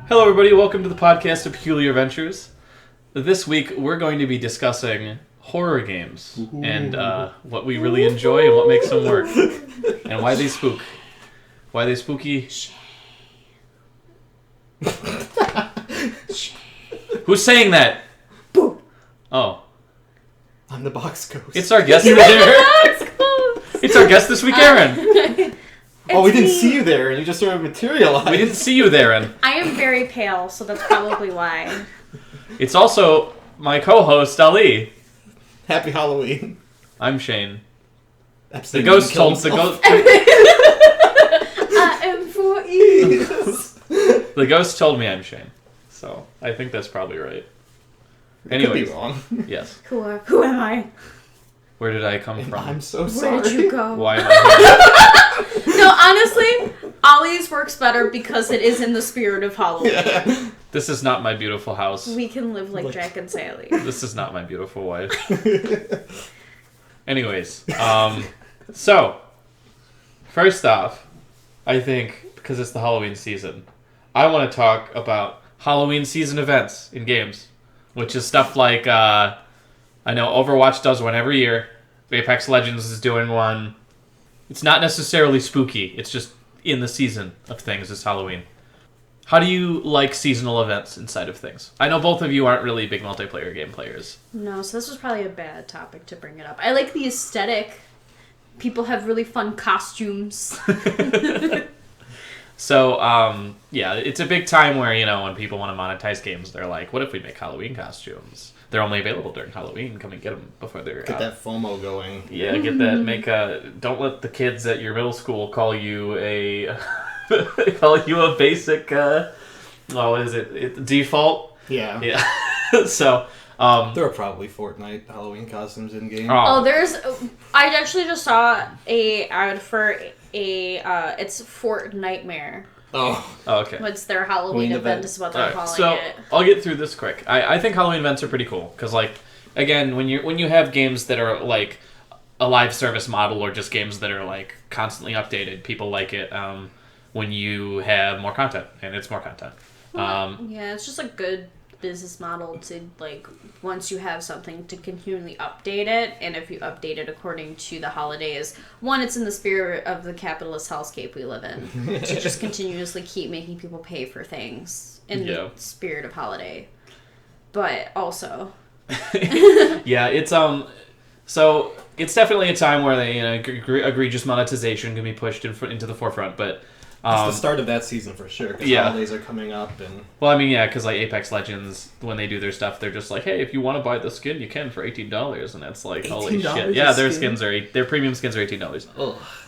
Hello, everybody. Welcome to the podcast of Peculiar Ventures. This week, we're going to be discussing horror games and what we really enjoy and what makes them work, and why they spook. Why they spooky? Who's saying that? Boom. Oh, I'm the box ghost. it's our guest. It's our guest this week, Erin. Oh, we didn't see you there, and you just sort of materialized. We didn't see you there, Erin. I am very pale, so that's probably why. It's also my co-host, Ali. Happy Halloween. I'm Shane. Epstein The ghost killed told the himself. ghost. I am for ease. The ghost told me I'm Shane, so I think that's probably right. Anyway, Anyways, could be wrong. yes. Who am I? Where did I come And from? I'm so sorry. Where did you go? Why am I here? No, honestly, Ollie's works better because it is in the spirit of Halloween. Yeah. This is not my beautiful house. We can live like Jack and Sally. This is not my beautiful wife. Anyways, so, first off, I think, because it's the Halloween season, I want to talk about Halloween season events in games, which is stuff like, I know Overwatch does one every year, Apex Legends is doing one. It's not necessarily spooky, it's just in the season of things, it's Halloween. How do you like seasonal events inside of things? I know both of you aren't really big multiplayer game players. No, so this was probably a bad topic to bring it up. I like the aesthetic. People have really fun costumes. So, yeah, it's a big time where, you know, when people want to monetize games, they're like, what if we make Halloween costumes? They're only available during Halloween. Come and get them before they're Get that FOMO going. Yeah, get that. Don't let the kids at your middle school call you a basic, what is it? Default? Yeah. Yeah. So, There are probably Fortnite Halloween costumes in game. Oh, I actually just saw a ad for it's Fort Nightmare. Oh. okay. What's their Halloween event is what they're Alright, calling so it. I'll get through this quick. I think Halloween events are pretty cool because, like, again, when you have games that are like a live service model or just games that are like constantly updated, people like it when you have more content, and it's more content. Yeah, it's just a good business model to, like, once you have something to continually update it, and if you update it according to the holidays, one, it's in the spirit of the capitalist hellscape we live in, to just continuously keep making people pay for things in the spirit of holiday. But also... Yeah, it's so it's definitely a time where they, you know, egregious monetization can be pushed into the forefront, but It's the start of that season for sure, because holidays are coming up. And well, I mean, yeah, because like Apex Legends, when they do their stuff, they're just like, hey, if you want to buy the skin, you can for $18, and that's like, holy shit. Yeah, their premium skins are $18.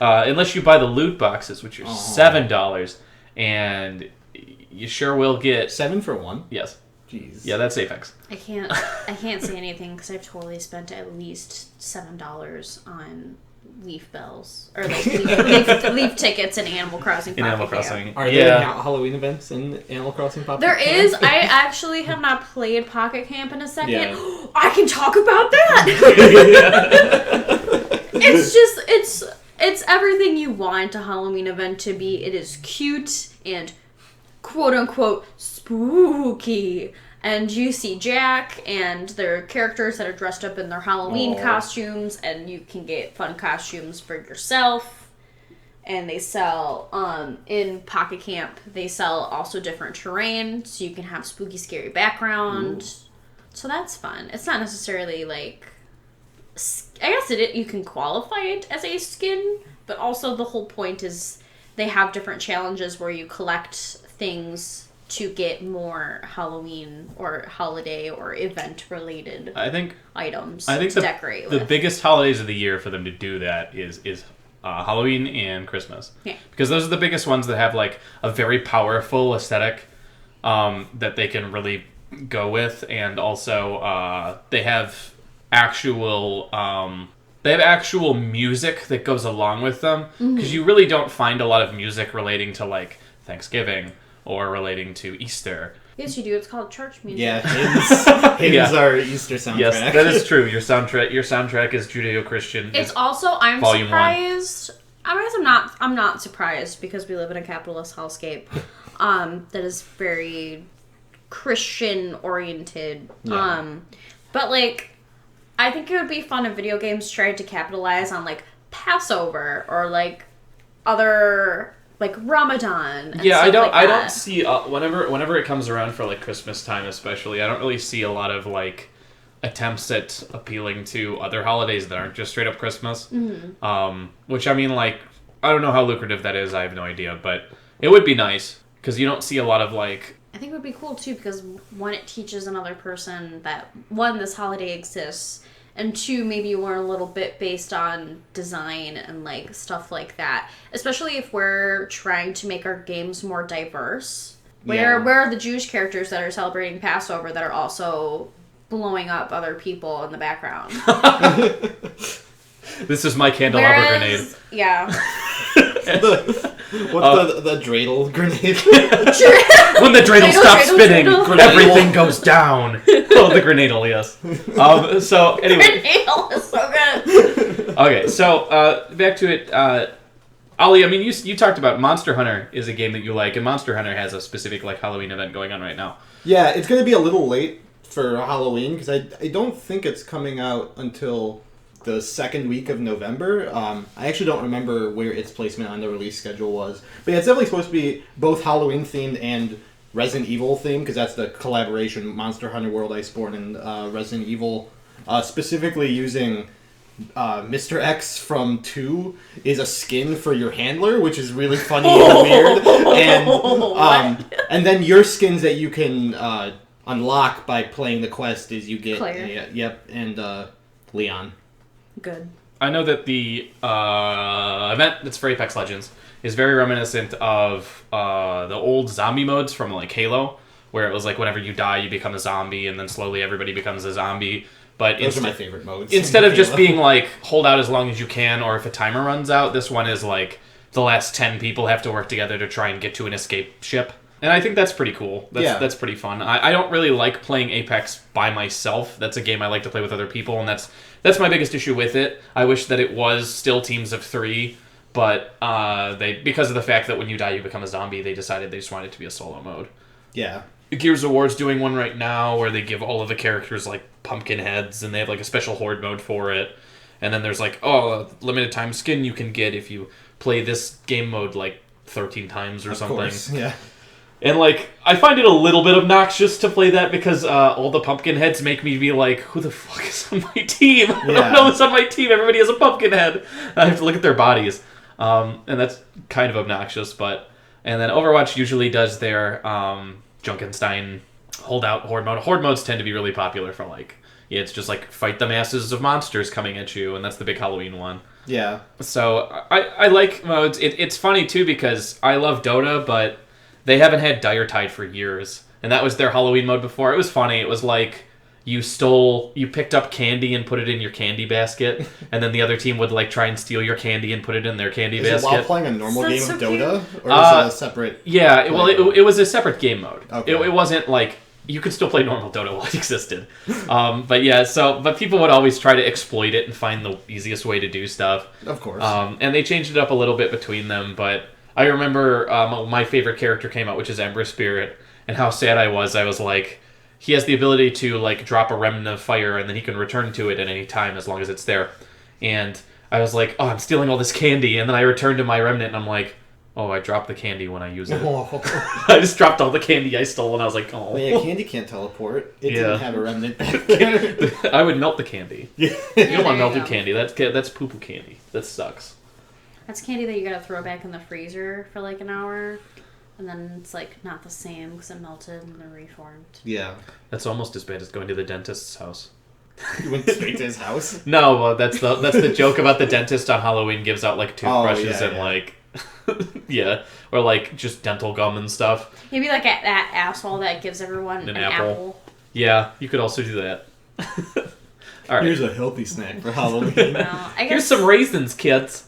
Unless you buy the loot boxes, which are $7, and you sure will get 7 for 1? Yes. Jeez. Yeah, that's Apex. I can't say anything because I've totally spent at least $7 on leaf bells or like leaf tickets in Animal Crossing. Animal Crossing. Are there Halloween events in Animal Crossing Pocket There Camp? is. I actually have not played Pocket Camp in a second. Yeah. I can talk about that. It's everything you want a Halloween event to be. It is cute and quote unquote spooky. And you see Jack and their characters that are dressed up in their Halloween costumes, and you can get fun costumes for yourself. And they sell, in Pocket Camp, they sell also different terrain, so you can have spooky, scary background. Ooh. So that's fun. It's not necessarily like, I guess you can qualify it as a skin, but also the whole point is they have different challenges where you collect things to get more Halloween or holiday or event related items to decorate with. The biggest holidays of the year for them to do that is Halloween and Christmas. Yeah. Because those are the biggest ones that have like a very powerful aesthetic that they can really go with, and also they have actual music that goes along with them, because you really don't find a lot of music relating to like Thanksgiving or relating to Easter. Yes, you do. It's called church music. Yeah, hymns are Easter soundtrack. Yes, that is true. Your soundtrack is Judeo-Christian. It's also, I'm surprised. I guess I'm not surprised because we live in a capitalist hellscape. that is very Christian oriented. Yeah. But like, I think it would be fun if video games tried to capitalize on like Passover or like other like Ramadan. And Yeah, stuff like I that. don't see whenever it comes around for like Christmas time, especially. I don't really see a lot of like attempts at appealing to other holidays that aren't just straight up Christmas. Mm-hmm. Which I mean, like, I don't know how lucrative that is. I have no idea, but it would be nice because you don't see a lot of like. I think it would be cool too because one, it teaches another person that one, this holiday exists, and two, maybe you learn a little bit based on design and like stuff like that. Especially if we're trying to make our games more diverse. Where are the Jewish characters that are celebrating Passover that are also blowing up other people in the background? This is my candelabra grenade. Yeah. What's the dreidel grenade? When the dreidel stops spinning, dreidel. everything goes down. Oh, the grenadle, yes. So, anyway. Grenadle is so good. Okay, so, back to it. Ollie, I mean, you talked about Monster Hunter is a game that you like, and Monster Hunter has a specific, like, Halloween event going on right now. Yeah, it's going to be a little late for Halloween, because I don't think it's coming out until the second week of November. I actually don't remember where its placement on the release schedule was. But yeah, it's definitely supposed to be both Halloween-themed and Resident Evil-themed, because that's the collaboration, Monster Hunter World Iceborne and Resident Evil, specifically using Mr. X from 2 is a skin for your handler, which is really funny and weird. And then your skins that you can unlock by playing the quest is you get Claire. and Leon. Good. I know that the event that's for Apex Legends is very reminiscent of the old zombie modes from like Halo, where it was like whenever you die you become a zombie and then slowly everybody becomes a zombie. But those are my favorite modes. Instead of just being like hold out as long as you can, or if a timer runs out, this one is like the last 10 people have to work together to try and get to an escape ship. And I think that's pretty cool. That's pretty fun. I don't really like playing Apex by myself. That's a game I like to play with other people, and that's my biggest issue with it. I wish that it was still teams of 3, but they, because of the fact that when you die you become a zombie, they decided they just wanted it to be a solo mode. Yeah. Gears of War's doing one right now where they give all of the characters like pumpkin heads, and they have like a special horde mode for it. And then there's like, a limited time skin you can get if you play this game mode like 13 times or something. Course, yeah. And, like, I find it a little bit obnoxious to play that because all the pumpkin heads make me be like, who the fuck is on my team? I don't know who's on my team. Everybody has a pumpkin head. I have to look at their bodies. And that's kind of obnoxious. And then Overwatch usually does their Junkenstein holdout horde mode. Horde modes tend to be really popular for, like, it's just like fight the masses of monsters coming at you, and that's the big Halloween one. Yeah. So I like modes. It's funny, too, because I love Dota, but they haven't had Dire Tide for years, and that was their Halloween mode before. It was funny. It was like you picked up candy and put it in your candy basket, and then the other team would like try and steal your candy and put it in their candy basket. Is it while playing a normal game of Dota, or is it a separate? Yeah, well, it was a separate game mode. Okay. It wasn't like you could still play normal Dota while it existed. But people would always try to exploit it and find the easiest way to do stuff. Of course. And they changed it up a little bit between them, but I remember my favorite character came out, which is Ember Spirit, and how sad I was. I was like, he has the ability to like drop a remnant of fire, and then he can return to it at any time as long as it's there. And I was like, I'm stealing all this candy, and then I returned to my remnant, and I'm like, I dropped the candy when I use it. I just dropped all the candy I stole, and I was like, oh. Well, yeah, candy can't teleport. It didn't have a remnant back there. I would melt the candy. Yeah. You don't want melted candy. That's poo-poo candy. That sucks. That's candy that you gotta throw back in the freezer for like an hour, and then it's like not the same because it melted and then reformed. Yeah. That's almost as bad as going to the dentist's house. You went straight to his house? No, well, that's the joke about the dentist on Halloween gives out like toothbrushes like or like just dental gum and stuff. Maybe like that asshole that gives everyone an apple. Yeah, you could also do that. All right. Here's a healthy snack for Halloween. No, Here's some raisins, kids.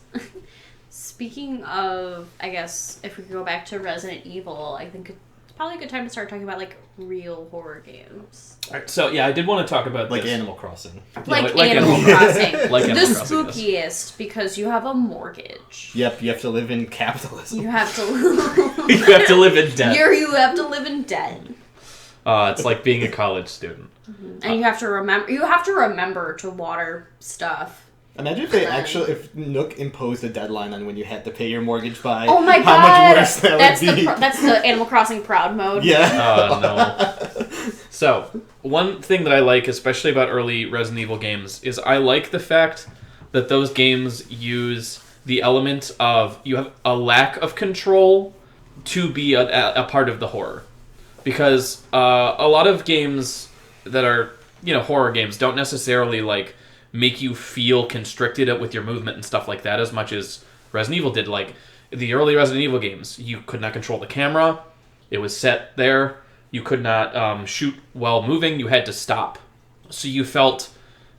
Speaking of, I guess, if we go back to Resident Evil, I think probably a good time to start talking about, like, real horror games. All right, so, yeah, I did want to talk about Like this. Animal Crossing. Like like Animal Crossing. Like the Animal Crossing, spookiest, because you have a mortgage. Yep, you have to live in capitalism. You have to... You have to live in debt. You have to live in debt. It's like being a college student. And you have to remember to water stuff. Imagine if Nook imposed a deadline on when you had to pay your mortgage by. Oh my how god! much worse that would be. That's the Animal Crossing proud mode. Yeah. Oh, no. So, one thing that I like, especially about early Resident Evil games, is I like the fact that those games use the element of you have a lack of control to be a part of the horror. Because a lot of games that are, horror games don't necessarily, like, make you feel constricted with your movement and stuff like that as much as Resident Evil did. Like, the early Resident Evil games, you could not control the camera. It was set there. You could not shoot while moving. You had to stop. So you felt...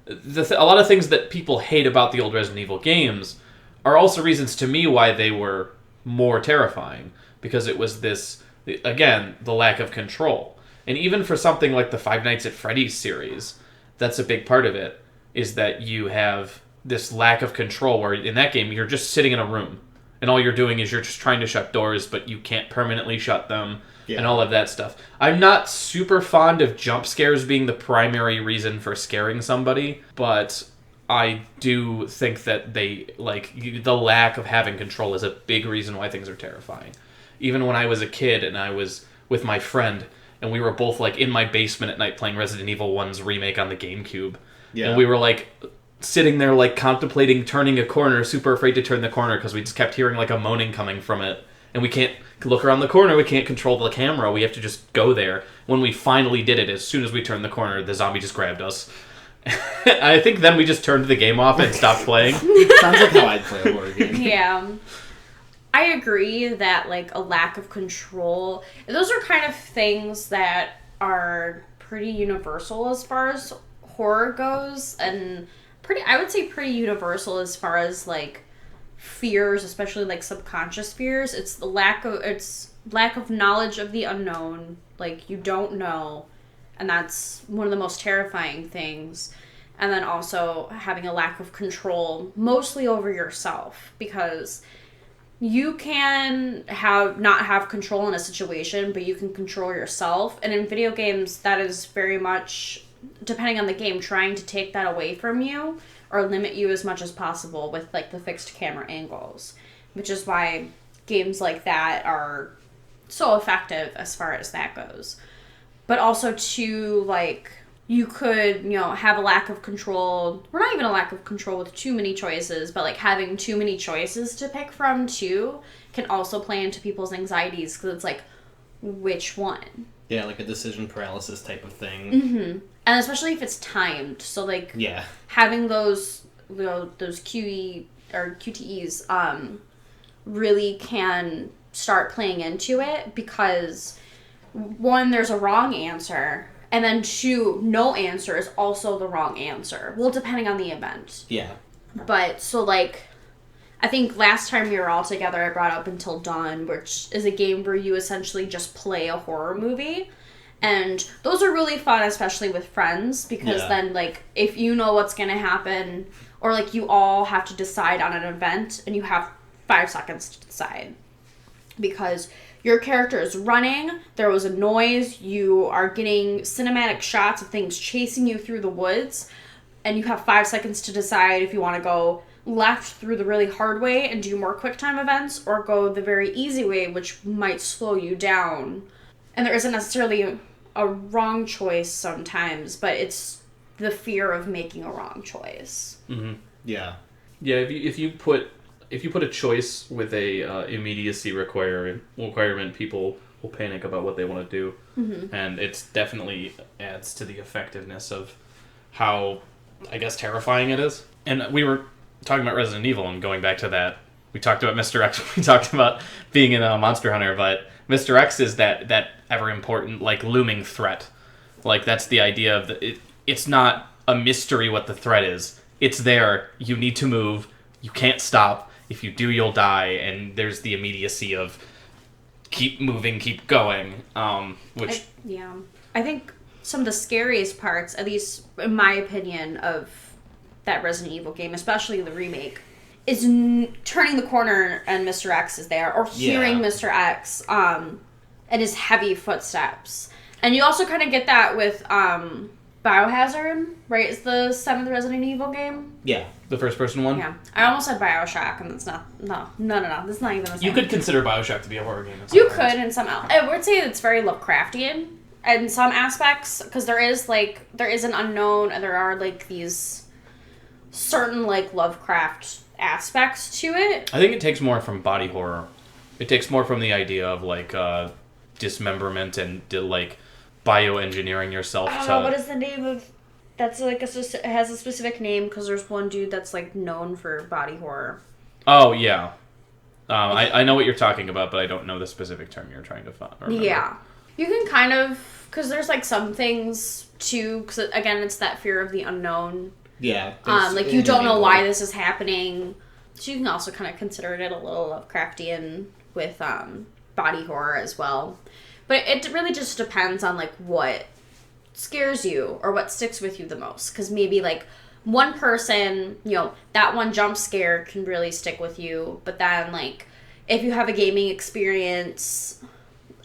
a lot of things that people hate about the old Resident Evil games are also reasons to me why they were more terrifying. Because it was this, again, the lack of control. And even for something like the Five Nights at Freddy's series, that's a big part of it, is that you have this lack of control where in that game you're just sitting in a room and all you're doing is you're just trying to shut doors, but you can't permanently shut them and all of that stuff. I'm not super fond of jump scares being the primary reason for scaring somebody, but I do think that the lack of having control is a big reason why things are terrifying. Even when I was a kid and I was with my friend and we were both like in my basement at night playing Resident Evil 1's remake on the GameCube. Yeah. And we were like sitting there like contemplating turning a corner, super afraid to turn the corner because we just kept hearing like a moaning coming from it. And we can't look around the corner, we can't control the camera, we have to just go there. When we finally did it, as soon as we turned the corner, the zombie just grabbed us. I think then we just turned the game off and stopped playing. Sounds like how I'd play a horror game. Yeah. I agree that, like, a lack of control, those are kind of things that are pretty universal as far as horror goes, and I would say pretty universal as far as, like, fears, especially, like, subconscious fears. It's the lack of knowledge of the unknown. Like, you don't know, and that's one of the most terrifying things. And then also having a lack of control, mostly over yourself, because you can not have control in a situation, but you can control yourself. And in video games, that is very much, depending on the game, trying to take that away from you or limit you as much as possible with, like, the fixed camera angles. Which is why games like that are so effective as far as that goes. But also, too, like, you could, have a lack of control, or not even a lack of control with too many choices, but, like, having too many choices to pick from, too, can also play into people's anxieties, because it's like, which one? Yeah, like a decision paralysis type of thing. Mm-hmm. And especially if it's timed, so, like, having those QE or QTEs really can start playing into it, because, one, there's a wrong answer, and then two, no answer is also the wrong answer. Well, depending on the event. Yeah. But, so, like, I think last time we were all together, I brought up Until Dawn, which is a game where you essentially just play a horror movie. And those are really fun, especially with friends, because then, like, if you know what's going to happen, or, like, you all have to decide on an event, and you have 5 seconds to decide. Because your character is running, there was a noise, you are getting cinematic shots of things chasing you through the woods, and you have 5 seconds to decide if you want to go left through the really hard way and do more QuickTime events, or go the very easy way, which might slow you down. And there isn't necessarily a wrong choice sometimes, but it's the fear of making a wrong choice. Mm-hmm. Yeah. Yeah, if you put a choice with a immediacy requirement, people will panic about what they want to do. Mm-hmm. And it definitely adds to the effectiveness of how, I guess, terrifying it is. And we were talking about Resident Evil, and going back to that, we talked about Mr. X, we talked about being in a Monster Hunter, but Mr. X is that ever important, like, looming threat. Like, that's the idea of it's not a mystery what the threat is. It's there. You need to move. You can't stop. If you do, you'll die. And there's the immediacy of keep moving, keep going. Which I think some of the scariest parts, at least in my opinion, of that Resident Evil game, especially the remake, is turning the corner and Mr. X is there, or hearing Mr. X and his heavy footsteps. And you also kind of get that with Biohazard, right? Is the 7th Resident Evil game? Yeah. The first person one? Yeah. I almost said Bioshock, and it's not. No. That's not even the same. You could consider Bioshock to be a horror game. You could in some... I would say it's very Lovecraftian in some aspects, because there is an unknown, and there are, like, these certain, like, Lovecraft aspects to it. I think it takes more from body horror. It takes more from the idea of, like, dismemberment and, like, bioengineering yourself to... What is the name of... That's, like, it has a specific name, because there's one dude that's, like, known for body horror. Oh, yeah. I know what you're talking about, but I don't know the specific term you're trying to remember. Yeah. You can kind of... Because there's, like, some things, too... Because, again, it's that fear of the unknown. Yeah. Like, you don't know why this is happening. So you can also kind of consider it a little Lovecraftian with body horror as well. But it really just depends on, like, what scares you or what sticks with you the most. Because maybe, like, one person, that one jump scare can really stick with you. But then, like, if you have a gaming experience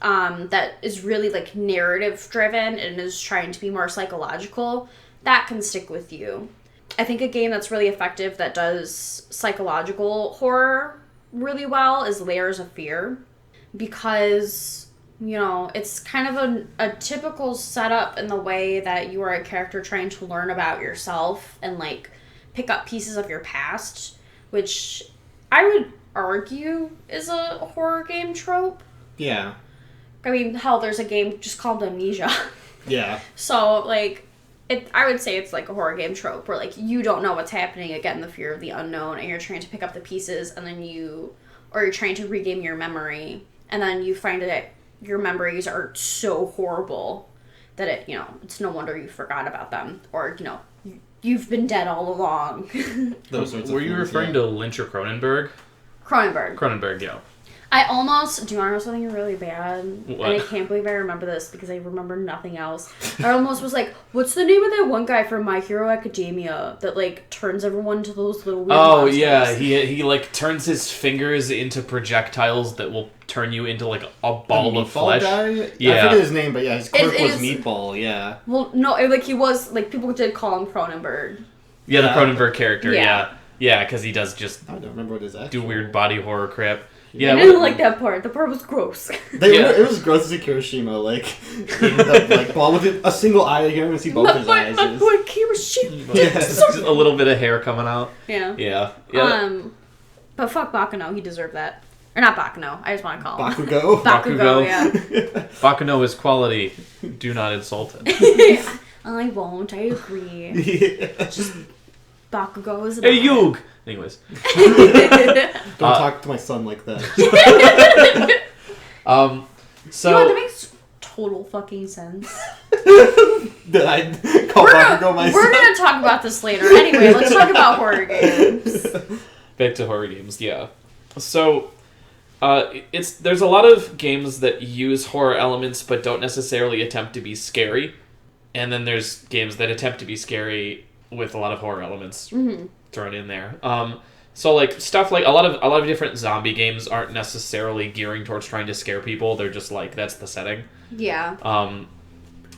that is really, like, narrative-driven and is trying to be more psychological, that can stick with you. I think a game that's really effective that does psychological horror really well is Layers of Fear. Because, it's kind of a typical setup in the way that you are a character trying to learn about yourself and, like, pick up pieces of your past, which I would argue is a horror game trope. Yeah. I mean, hell, there's a game just called Amnesia. Yeah. So, like... I would say it's like a horror game trope where, like, you don't know what's happening, again, the fear of the unknown, and you're trying to pick up the pieces, and then you're trying to regame your memory, and then you find that your memories are so horrible that it's no wonder you forgot about them, or, you've been dead all along. Those sorts of Were you things, referring to Lynch or Cronenberg? Cronenberg, yeah. I almost... Do you want to know something really bad? What? And I can't believe I remember this because I remember nothing else. I almost was like, what's the name of that one guy from My Hero Academia that, like, turns everyone into those little weird monsters? Yeah. He, like, turns his fingers into projectiles that will turn you into, like, a ball of flesh. Guy? Yeah. I forget his name, but yeah, his quirk was Meatball, yeah. Well, no, like, he was... Like, people did call him Cronenberg. Yeah, the Cronenberg character, Yeah. Yeah, because he does just... I don't remember what his actual... do weird body horror crap. Yeah, I didn't like that part. The part was gross. It was gross as a Kirishima, like, the ball with a single eye. You can't even see both his eyes. My boy Kirishima. Just a little bit of hair coming out. Yeah. Yeah. But fuck Bakuno. He deserved that. Or not Bakuno. I just want to call him. Bakugo, yeah. Bakuno is quality. Do not insult it. I won't. I agree. Yeah. Just Bakugo is Hey, Yug! Anyways. Don't talk to my son like that. So... that makes total fucking sense. Did I call Bakugo my son? We're gonna talk about this later. Anyway, let's talk about horror games. Back to horror games, yeah. So, there's a lot of games that use horror elements but don't necessarily attempt to be scary. And then there's games that attempt to be scary with a lot of horror elements thrown in there. So like stuff like a lot of different zombie games aren't necessarily gearing towards trying to scare people. They're just like, that's the setting. Yeah.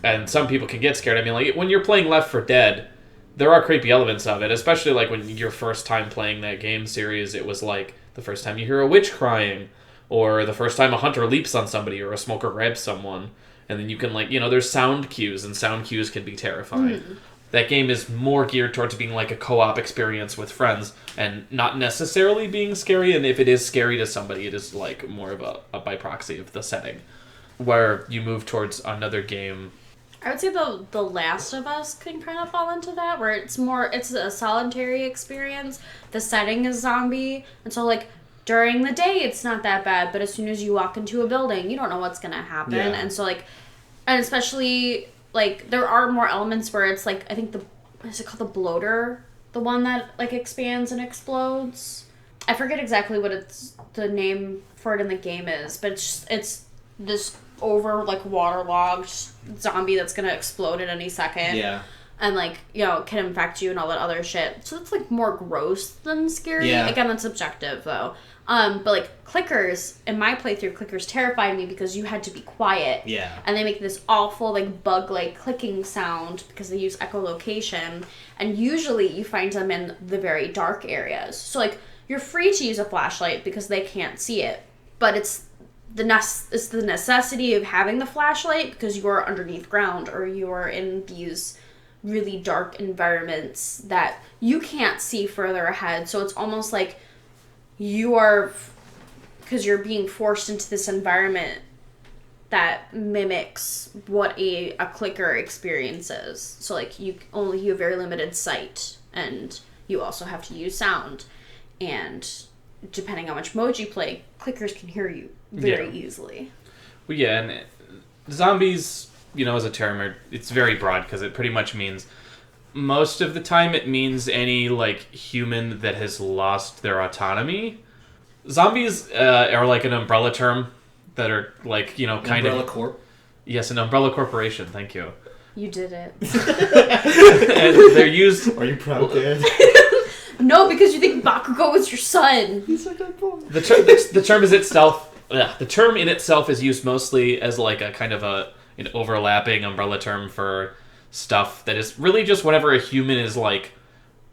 And some people can get scared. I mean, like when you're playing Left 4 Dead, there are creepy elements of it, especially like when your first time playing that game series, it was like the first time you hear a witch crying, or the first time a hunter leaps on somebody, or a smoker grabs someone. And then you can, like, there's sound cues, and sound cues can be terrifying. That game is more geared towards being like a co-op experience with friends, and not necessarily being scary, and if it is scary to somebody, it is, like, more of a by proxy of the setting. Where you move towards another game... I would say the Last of Us can kind of fall into that, where it's a solitary experience, the setting is zombie, and so, like, during the day, it's not that bad, but as soon as you walk into a building, you don't know what's going to happen. Yeah. And so, like, and especially, like, there are more elements where it's, like, I think is it called the bloater? The one that, like, expands and explodes? I forget exactly what the name for it in the game is, but it's this over like waterlogged zombie that's gonna explode at any second. Yeah. And like, can infect you and all that other shit. So it's like more gross than scary. Yeah. Again, that's subjective though. But like clickers, in my playthrough, clickers terrified me because you had to be quiet. Yeah. And they make this awful like bug-like clicking sound because they use echolocation. And usually you find them in the very dark areas. So like you're free to use a flashlight because they can't see it. But it's the necessity of having the flashlight because you're underneath ground or you're in these really dark environments that you can't see further ahead. So it's almost like you are, because you're being forced into this environment that mimics what a clicker experiences. So like you have very limited sight, and you also have to use sound, and depending on which mode you play, clickers can hear you very easily. Well, yeah, and zombies, as a term, it's very broad because it pretty much means, most of the time it means any like human that has lost their autonomy. Zombies are like an umbrella term that are like, kind of... Umbrella Corp? Yes, an umbrella corporation, thank you. You did it. And they're used... Are you proud, Dad? No, because you think Bakugo was your son. He's like a boy. The term is itself... the term in itself is used mostly as like a kind of an overlapping umbrella term for stuff that is really just whenever a human is like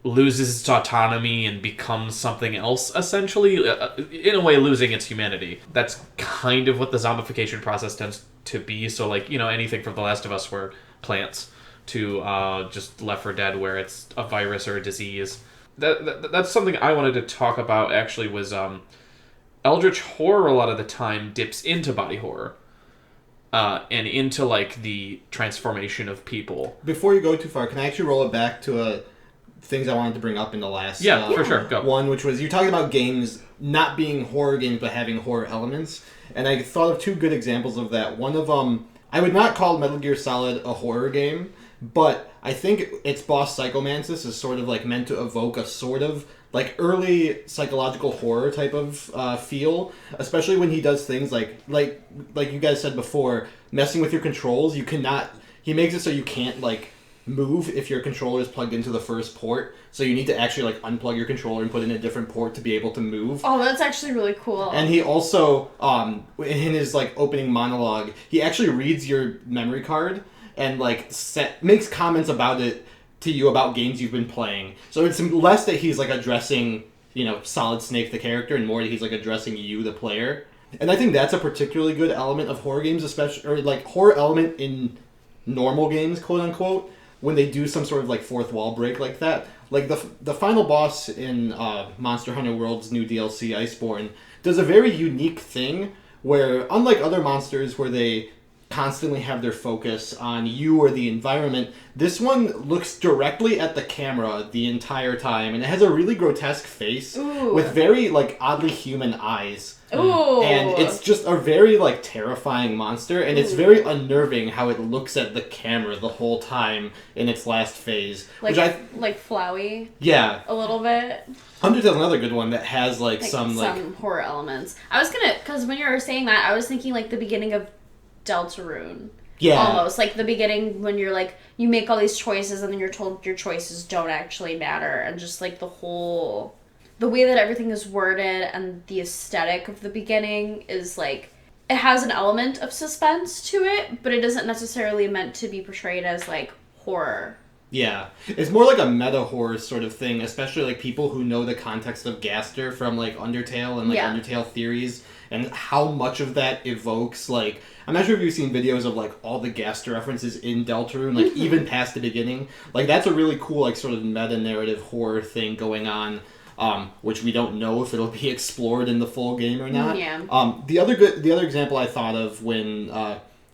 loses its autonomy and becomes something else, essentially, in a way losing its humanity. That's kind of what the zombification process tends to be. So like, anything from The Last of Us where plants to just Left 4 Dead where it's a virus or a disease. That's something I wanted to talk about actually was Eldritch horror a lot of the time dips into body horror. And into, like, the transformation of people. Before you go too far, can I actually roll it back to things I wanted to bring up in the last for sure. Go. one, which was, you're talking about games not being horror games, but having horror elements. And I thought of two good examples of that. One of them, I would not call Metal Gear Solid a horror game, but I think its boss Psychomantis is sort of, like, meant to evoke a sort of like early psychological horror type of feel, especially when he does things like you guys said before, messing with your controls. He makes it so you can't like move if your controller is plugged into the first port, so you need to actually like unplug your controller and put in a different port to be able to move. Oh, that's actually really cool. And he also in his like opening monologue, he actually reads your memory card and like makes comments about it to you about games you've been playing. So it's less that he's like addressing, Solid Snake the character, and more that he's like addressing you, the player. And I think that's a particularly good element of horror games, especially, or like horror element in normal games, quote unquote, when they do some sort of like fourth wall break like that. Like the final boss in Monster Hunter World's new DLC, Iceborne, does a very unique thing where, unlike other monsters where they constantly have their focus on you or the environment, this one looks directly at the camera the entire time, and it has a really grotesque face with very like oddly human eyes. Ooh. And it's just a very like terrifying monster, and it's very unnerving how it looks at the camera the whole time in its last phase. Like, which like Flowey? Yeah. A little bit. Undertale's another good one that has like some horror elements. I was because when you were saying that, I was thinking like the beginning of Deltarune. Yeah. Almost. Like the beginning when you're like, you make all these choices and then you're told your choices don't actually matter. And just like the way that everything is worded and the aesthetic of the beginning is like, it has an element of suspense to it, but it isn't necessarily meant to be portrayed as like horror. Yeah. It's more like a meta horror sort of thing, especially like people who know the context of Gaster from like Undertale and like Undertale theories, and how much of that evokes like, I'm not sure if you've seen videos of like all the Gaster references in Deltarune, like even past the beginning. Like that's a really cool like sort of meta narrative horror thing going on, which we don't know if it'll be explored in the full game or not. Yeah. The other example I thought of when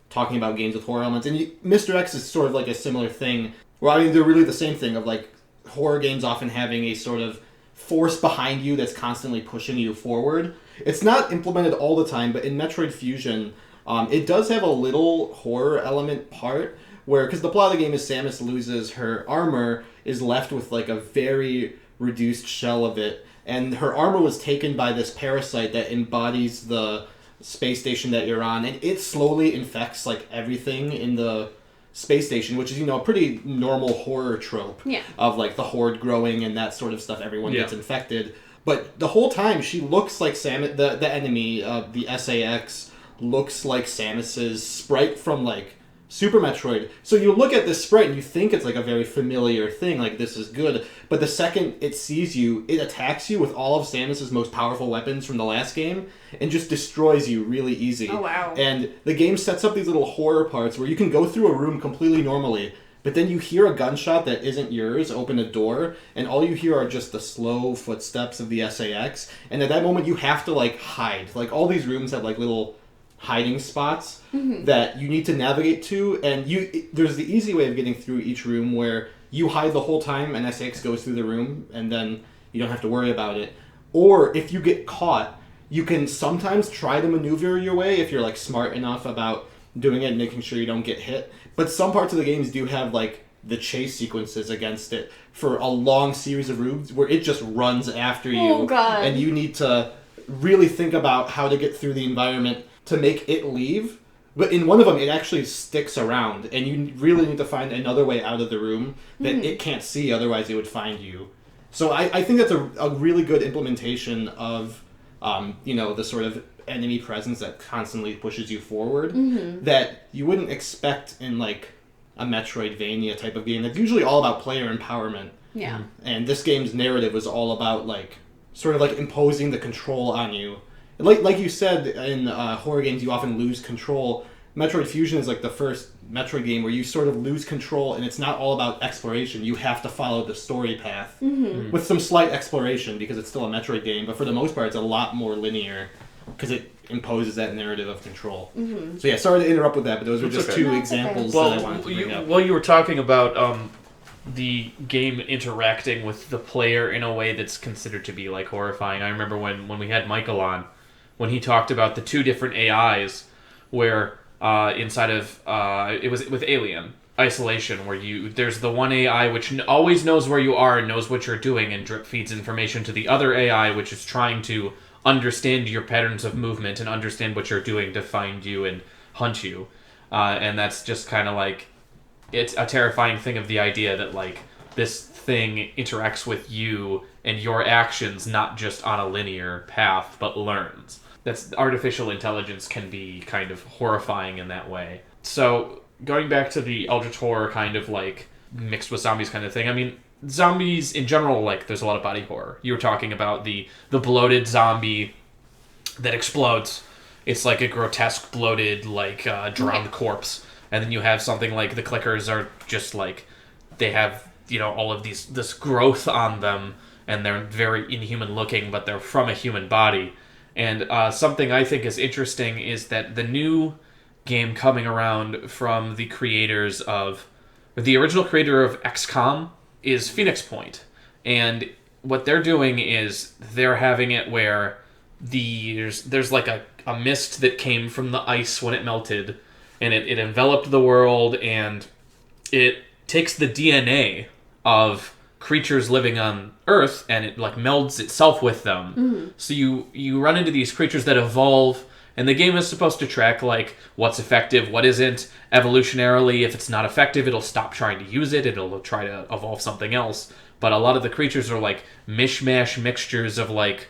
talking about games with horror elements, and Mr. X is sort of like a similar thing. Well, I mean, they're really the same thing of, like, horror games often having a sort of force behind you that's constantly pushing you forward. It's not implemented all the time, but in Metroid Fusion, it does have a little horror element part where, because the plot of the game is Samus loses her armor, is left with, like, a very reduced shell of it, and her armor was taken by this parasite that embodies the space station that you're on, and it slowly infects like everything in the space station, which is, a pretty normal horror trope of like the horde growing and that sort of stuff. Everyone gets infected. But the whole time she looks like the enemy, the SAX, looks like Samus's sprite from like Super Metroid. So you look at this sprite and you think it's like a very familiar thing, like this is good. But the second it sees you, it attacks you with all of Samus's most powerful weapons from the last game and just destroys you really easy. Oh, wow. And the game sets up these little horror parts where you can go through a room completely normally, but then you hear a gunshot that isn't yours open a door, and all you hear are just the slow footsteps of the SAX. And at that moment you have to like hide. Like all these rooms have like little hiding spots that you need to navigate to, and there's the easy way of getting through each room where you hide the whole time and SX goes through the room and then you don't have to worry about it. Or if you get caught, you can sometimes try to maneuver your way if you're like smart enough about doing it and making sure you don't get hit. But some parts of the games do have like the chase sequences against it for a long series of rooms where it just runs after you. Oh, God. And you need to really think about how to get through the environment to make it leave. But in one of them, it actually sticks around, and you really need to find another way out of the room that it can't see, otherwise it would find you. So I think that's a really good implementation of, the sort of enemy presence that constantly pushes you forward that you wouldn't expect in, like, a Metroidvania type of game that's usually all about player empowerment. Yeah. And this game's narrative was all about, like, sort of, like, imposing the control on you. Like you said, in horror games, you often lose control. Metroid Fusion is like the first Metroid game where you sort of lose control, and it's not all about exploration. You have to follow the story path with some slight exploration because it's still a Metroid game. But for the most part, it's a lot more linear because it imposes that narrative of control. So yeah, sorry to interrupt with that, but those were just two examples that I wanted to bring up. Well, you were talking about the game interacting with the player in a way that's considered to be like horrifying. I remember when we had Michael on, when he talked about the two different AIs where inside of it was with Alien Isolation, where there's the one AI which always knows where you are and knows what you're doing and drip feeds information to the other AI which is trying to understand your patterns of movement and understand what you're doing to find you and hunt you, and that's just kind of like, it's a terrifying thing of the idea that like this thing interacts with you and your actions not just on a linear path but learns. That's artificial intelligence can be kind of horrifying in that way. So going back to the Eldritch horror kind of like mixed with zombies kind of thing, I mean, zombies in general, like there's a lot of body horror. You were talking about the bloated zombie that explodes. It's like a grotesque bloated like drowned corpse. And then you have something like the clickers are just like, they have, all of this growth on them and they're very inhuman looking, but they're from a human body. And something I think is interesting is that the new game coming around from the original creator of XCOM is Phoenix Point. And what they're doing is they're having it where there's like a mist that came from the ice when it melted, and it enveloped the world, and it takes the DNA of creatures living on Earth and it like melds itself with them. So you run into these creatures that evolve, and the game is supposed to track like what's effective, what isn't. Evolutionarily, if it's not effective, it'll stop trying to use it, it'll try to evolve something else. But a lot of the creatures are like mishmash mixtures of like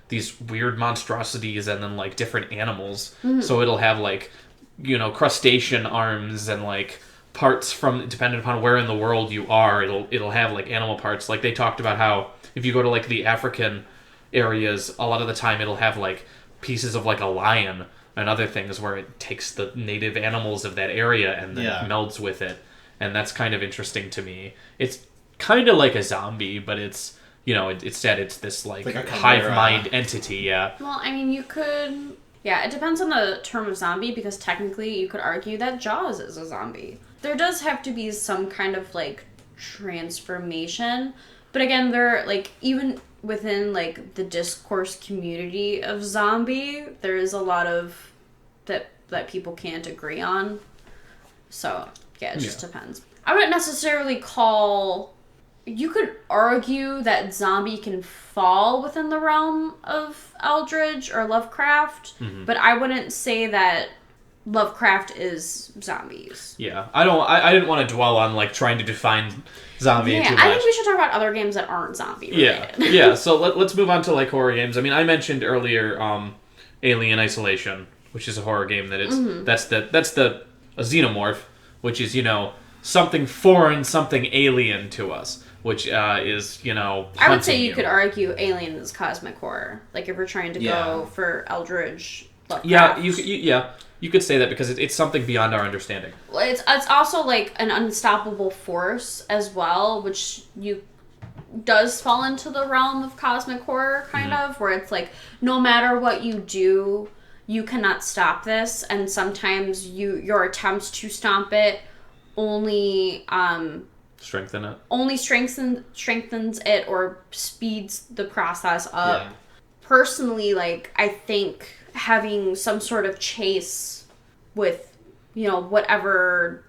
these weird monstrosities and then like different animals. So it'll have like, crustacean arms and like parts from, depending upon where in the world you are, it'll have like animal parts. Like they talked about how if you go to like the African areas, a lot of the time it'll have like pieces of like a lion and other things where it takes the native animals of that area and then melds with it. And that's kind of interesting to me. It's kind of like a zombie, but it's, instead it's this like a hive mind entity. Well, I mean, you could... Yeah, it depends on the term of zombie, because technically you could argue that Jaws is a zombie. There does have to be some kind of, like, transformation. But again, there, like, even within, like, the discourse community of zombie, there is a lot of that people can't agree on. So, yeah, it just depends. I wouldn't necessarily call you could argue that zombie can fall within the realm of Eldritch or Lovecraft, but I wouldn't say that Lovecraft is zombies. Yeah, I didn't want to dwell on like trying to define zombie too much. I think we should talk about other games that aren't zombie related. Yeah. So let's move on to like horror games. I mean, I mentioned earlier Alien Isolation, which is a horror game that is that's a xenomorph, which is something foreign, something alien to us, which is I would say you could argue Alien is cosmic horror. Like if we're trying to go for Eldritch. Lovecraft. You could say that because it's something beyond our understanding. Well, it's also like an unstoppable force as well, which does fall into the realm of cosmic horror, kind of, where it's like no matter what you do, you cannot stop this, and sometimes your attempts to stomp it only strengthens it or speeds the process up. Yeah. Personally, like I think having some sort of chase with whatever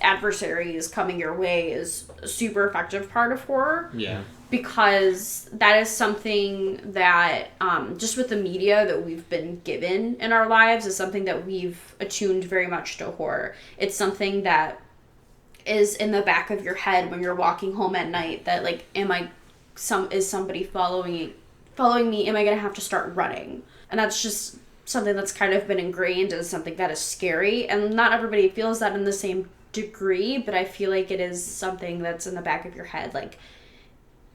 adversary is coming your way is a super effective part of horror. Yeah. Because that is something that just with the media that we've been given in our lives is something that we've attuned very much to horror. It's something that is in the back of your head when you're walking home at night, that like is somebody following me? Am I going to have to start running? And that's just something that's kind of been ingrained as something that is scary. And not everybody feels that in the same degree, but I feel like it is something that's in the back of your head. Like,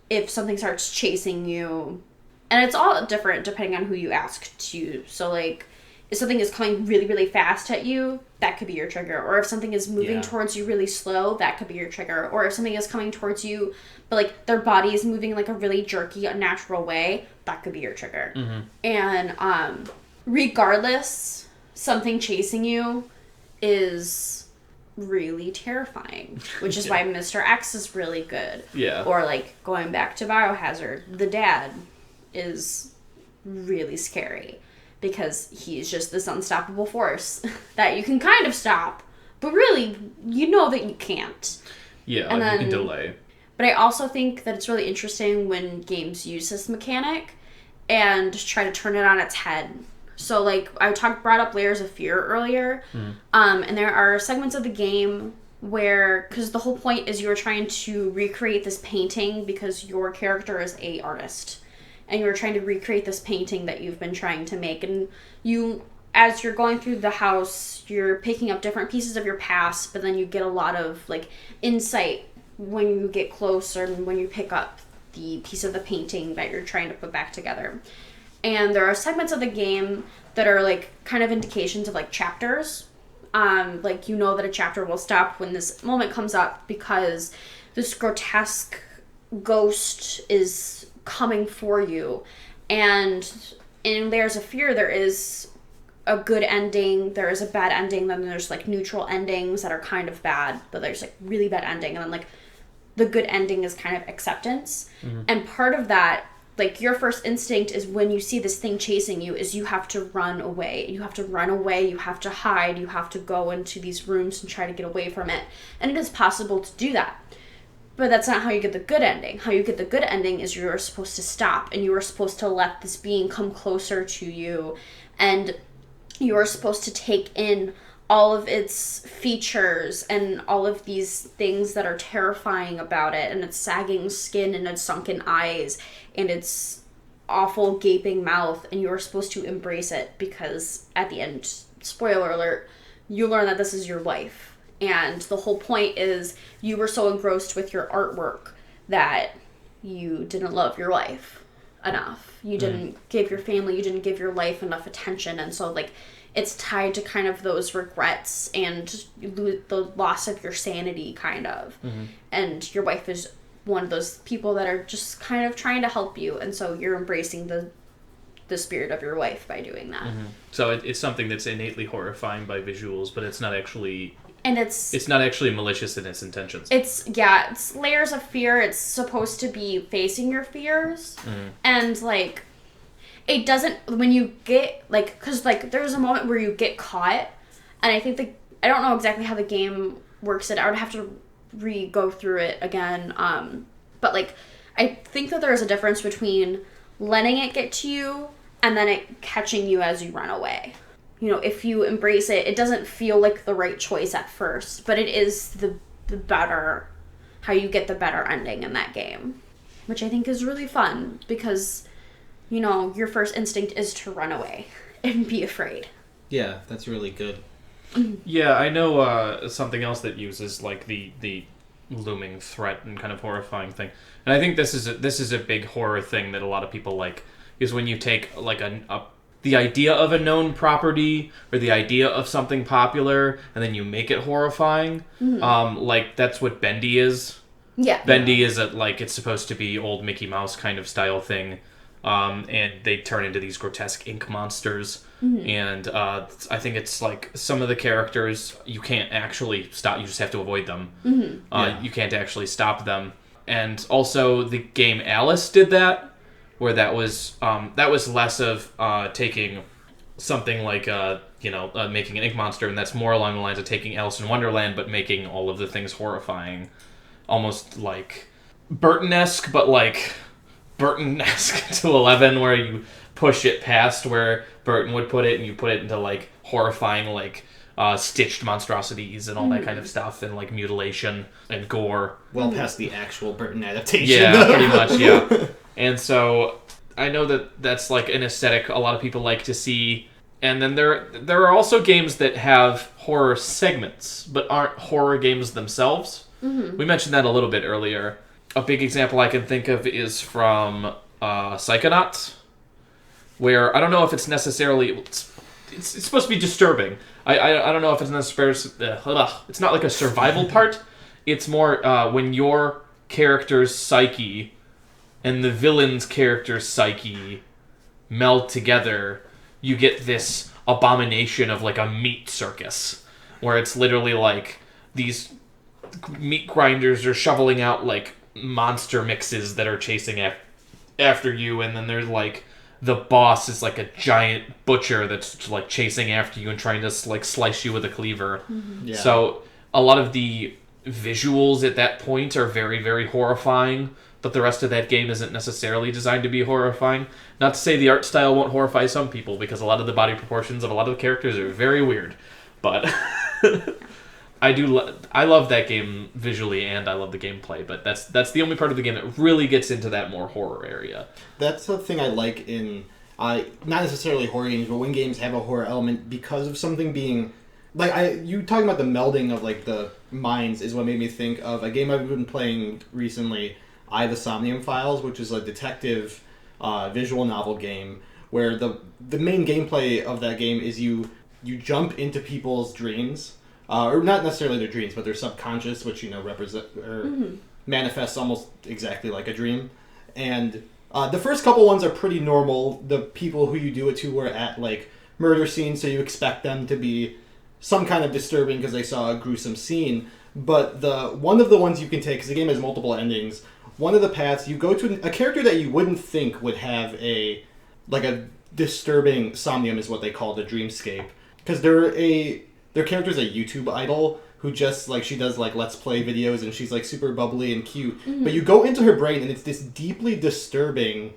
if something starts chasing you, and it's all different depending on who you ask to. So, like, if something is coming really, really fast at you, that could be your trigger. Or if something is moving towards you really slow, that could be your trigger. Or if something is coming towards you, but, like, their body is moving, like, a really jerky, unnatural way, that could be your trigger. Mm-hmm. And, regardless, something chasing you is really terrifying, which is why Mr. X is really good. Yeah. Or, like, going back to Biohazard, the dad is really scary because he's just this unstoppable force that you can kind of stop, but really, you know that you can't. Yeah, and then, you can delay. But I also think that it's really interesting when games use this mechanic and try to turn it on its head. So, like, I brought up Layers of Fear earlier, and there are segments of the game where, because the whole point is you're trying to recreate this painting because your character is a artist, and you're trying to recreate this painting that you've been trying to make, and as you're going through the house, you're picking up different pieces of your past, but then you get a lot of, like, insight when you get closer and when you pick up the piece of the painting that you're trying to put back together. And there are segments of the game that are, like, kind of indications of, like, chapters. Like, you know that a chapter will stop when this moment comes up because this grotesque ghost is coming for you. And in Layers of Fear, there is a good ending, there is a bad ending, then there's, like, neutral endings that are kind of bad, but there's, like, really bad ending, and then, like, the good ending is kind of acceptance. Mm-hmm. And part of that, like, your first instinct is when you see this thing chasing you is you have to run away. You have to run away, you have to hide, you have to go into these rooms and try to get away from it. And it is possible to do that. But that's not how you get the good ending. How you get the good ending is you're supposed to stop, and you are supposed to let this being come closer to you, and you're supposed to take in all of its features and all of these things that are terrifying about it, and its sagging skin and its sunken eyes and its awful gaping mouth, and you're supposed to embrace it because at the end, spoiler alert, you learn that this is your life. And the whole point is you were so engrossed with your artwork that you didn't love your life enough. You didn't give your family, you didn't give your life enough attention, and so, like, it's tied to kind of those regrets and the loss of your sanity, kind of. Mm-hmm. And your wife is one of those people that are just kind of trying to help you, and so you're embracing the spirit of your wife by doing that. Mm-hmm. So it's something that's innately horrifying by visuals, but it's not actually... And it's not actually malicious in its intentions. It's Layers of Fear. It's supposed to be facing your fears. Mm-hmm. And, like... It doesn't, when you get, like, because, like, there's a moment where you get caught, and I think I don't know exactly how the game works it. I would have to go through it again, But, like, I think that there's a difference between letting it get to you and then it catching you as you run away. You know, if you embrace it, it doesn't feel like the right choice at first, but it is the better, how you get the better ending in that game. Which I think is really fun because, you know, your first instinct is to run away and be afraid. Yeah, that's really good. Yeah, I know something else that uses like the looming threat and kind of horrifying thing, and I think this is a big horror thing that a lot of people like, is when you take like the idea of a known property or the idea of something popular and then you make it horrifying. Like that's what Bendy is. Yeah. Bendy is it's supposed to be old Mickey Mouse kind of style thing. And they turn into these grotesque ink monsters. And I think it's like some of the characters you can't actually stop, you just have to avoid them. You can't actually stop them. And also the game Alice did that, where that was less of taking something like making an ink monster, and that's more along the lines of taking Alice in Wonderland but making all of the things horrifying. Almost like Burton-esque, but like Burton-esque to 11, where you push it past where Burton would put it and you put it into like horrifying like stitched monstrosities and all that kind of stuff, and like mutilation and gore. Well past the actual Burton adaptation. Yeah, pretty much, yeah. And so I know that's like an aesthetic a lot of people like to see. And then there are also games that have horror segments but aren't horror games themselves. We mentioned that a little bit earlier. A big example I can think of is from Psychonauts, where I don't know if it's necessarily... It's supposed to be disturbing. I don't know if it's necessarily... It's not like a survival part. It's more when your character's psyche and the villain's character's psyche meld together, you get this abomination of like a meat circus, where it's literally like these meat grinders are shoveling out like monster mixes that are chasing after you, and then there's like the boss is like a giant butcher that's like chasing after you and trying to like slice you with a cleaver. Yeah. So a lot of the visuals at that point are very, very horrifying, but the rest of that game isn't necessarily designed to be horrifying. Not to say the art style won't horrify some people, because a lot of the body proportions of a lot of the characters are very weird, but I love that game visually, and I love the gameplay, but that's the only part of the game that really gets into that more horror area. That's the thing I like in, not necessarily horror games, but when games have a horror element because of something being, like, you talking about the melding of, like, the minds is what made me think of a game I've been playing recently, The Somnium Files, which is a detective visual novel game, where the main gameplay of that game is you jump into people's dreams, or not necessarily their dreams, but their subconscious, which represent or manifests almost exactly like a dream. And the first couple ones are pretty normal. The people who you do it to were at like murder scenes, so you expect them to be some kind of disturbing because they saw a gruesome scene. But one of the ones you can take, because the game has multiple endings, one of the paths you go to a character that you wouldn't think would have a disturbing somnium, is what they call the dreamscape, because their character's a YouTube idol who just, like, she does, like, Let's Play videos, and she's, like, super bubbly and cute. Mm-hmm. But you go into her brain, and it's this deeply disturbing,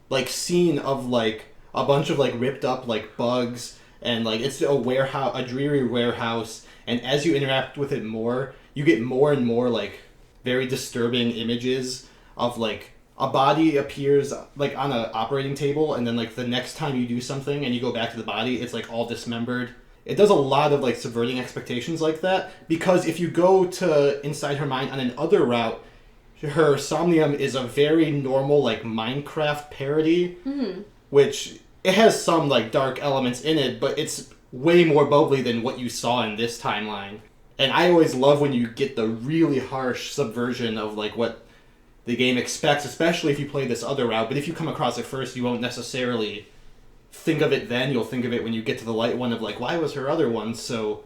like, scene of, like, a bunch of, like, ripped up, like, bugs, and, like, it's a dreary warehouse, and as you interact with it more, you get more and more, like, very disturbing images of, like, a body appears, like, on an operating table, and then, like, the next time you do something and you go back to the body, it's, like, all dismembered. It does a lot of, like, subverting expectations like that, because if you go to inside her mind on another route, her somnium is a very normal, like, Minecraft parody, which it has some, like, dark elements in it, but it's way more bubbly than what you saw in this timeline. And I always love when you get the really harsh subversion of, like, what the game expects, especially if you play this other route. But if you come across it first, you won't necessarily think of it then. You'll think of it when you get to the light one of, like, why was her other one so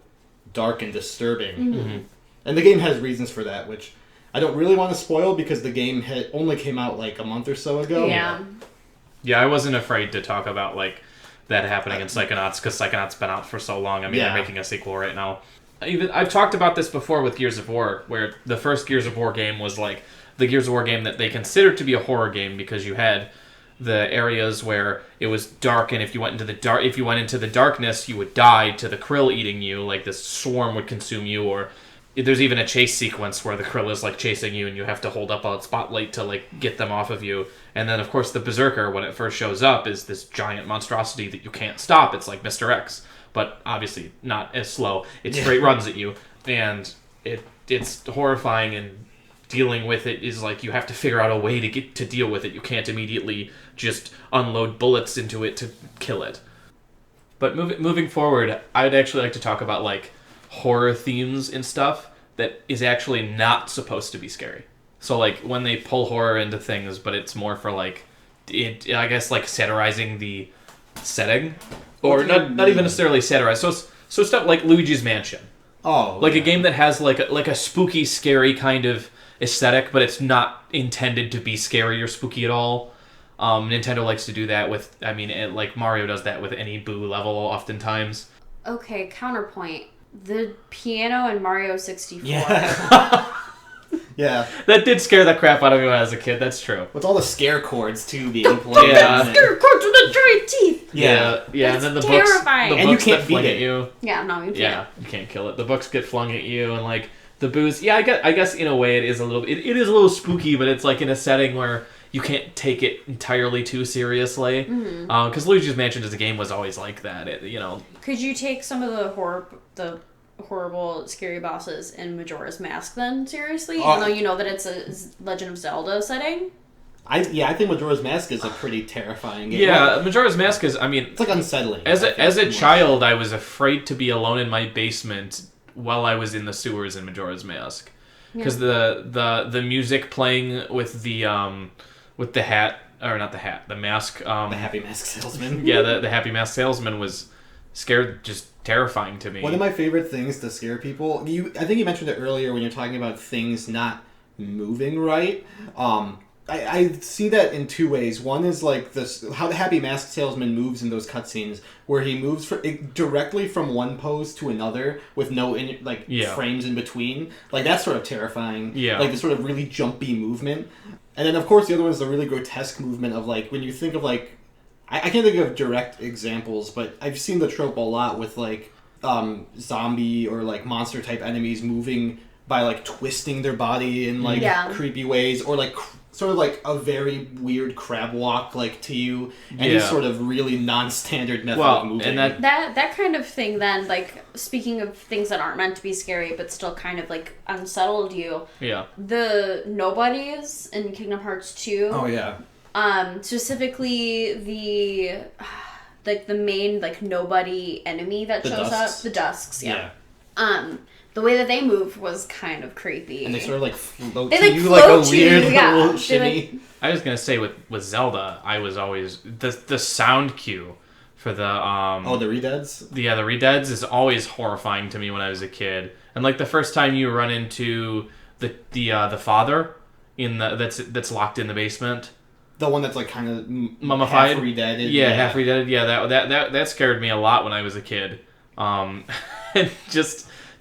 dark and disturbing? Mm-hmm. And the game has reasons for that, which I don't really want to spoil because the game only came out, like, a month or so ago. Yeah, I wasn't afraid to talk about, like, that happening in Psychonauts, because Psychonauts been out for so long. I mean, they're making a sequel right now. I've talked about this before with Gears of War, where the first Gears of War game was like the Gears of War game that they considered to be a horror game because you had the areas where it was dark, and if you went into the darkness, you would die to the krill eating you, like this swarm would consume you, or there's even a chase sequence where the krill is like chasing you and you have to hold up a spotlight to like get them off of you. And then of course the Berserker, when it first shows up, is this giant monstrosity that you can't stop. It's like Mr. X, but obviously not as slow. It straight runs at you, and it's horrifying, and dealing with it is like you have to figure out a way to deal with it. You can't immediately just unload bullets into it to kill it. But moving forward, I'd actually like to talk about like horror themes and stuff that is actually not supposed to be scary. So like when they pull horror into things, but it's more for like I guess like satirizing the setting, or not even necessarily satirize. So stuff like Luigi's Mansion. Oh, like a game that has like a spooky, scary kind of aesthetic, but it's not intended to be scary or spooky at all. Nintendo likes to do that with, like Mario does that with any Boo level oftentimes. Okay, counterpoint. The piano in Mario 64. Yeah. Yeah. That did scare the crap out of me when I was a kid, that's true. With all the scare chords, too, being played. Yeah. Scare chords with the giant teeth! Yeah, and then the terrifying. books And you can't that fling beat at you. Yeah, no, you can't. Yeah, you can't kill it. The books get flung at you, and like the Boos. Yeah, I guess in a way it is a little. It is a little spooky, but it's like in a setting where you can't take it entirely too seriously. Because Luigi's Mansion as a game was always like that. Could you take some of the horrible, scary bosses in Majora's Mask then seriously, even though you know that it's a Legend of Zelda setting? I think Majora's Mask is a pretty terrifying game. Yeah, Majora's Mask is. It's like unsettling. As a child, I was afraid to be alone in my basement while I was in the sewers in Majora's Mask, because the music playing with the hat, or not the hat, the mask. The Happy Mask Salesman. Yeah, the Happy Mask Salesman was just terrifying to me. One of my favorite things to scare people, I think you mentioned it earlier when you're talking about things not moving right. I see that in two ways. One is like how the Happy Mask Salesman moves in those cutscenes, where he moves directly from one pose to another with no frames in between. Like, that's sort of terrifying. Yeah. Like the sort of really jumpy movement. And then of course the other one is the really grotesque movement of like when you think of like, I can't think of direct examples, but I've seen the trope a lot with like zombie or like monster type enemies moving by like twisting their body in like creepy ways, or like sort of like a very weird crab walk like to you, any sort of really non-standard method of moving. And that kind of thing then, like speaking of things that aren't meant to be scary but still kind of like unsettled you. Yeah. The nobodies in Kingdom Hearts 2. Oh yeah. Specifically the main like nobody enemy that shows up, the Dusks. Yeah. The way that they move was kind of creepy. And they sort of like float they, to like, you like a weird little They, shimmy. I was gonna say with Zelda, I was always the sound cue for the the Redeads? The Redeads is always horrifying to me when I was a kid. And like the first time you run into the father that's locked in the basement. The one that's like kind of mummified, half redeaded. Yeah, half redeaded. Yeah, that scared me a lot when I was a kid. And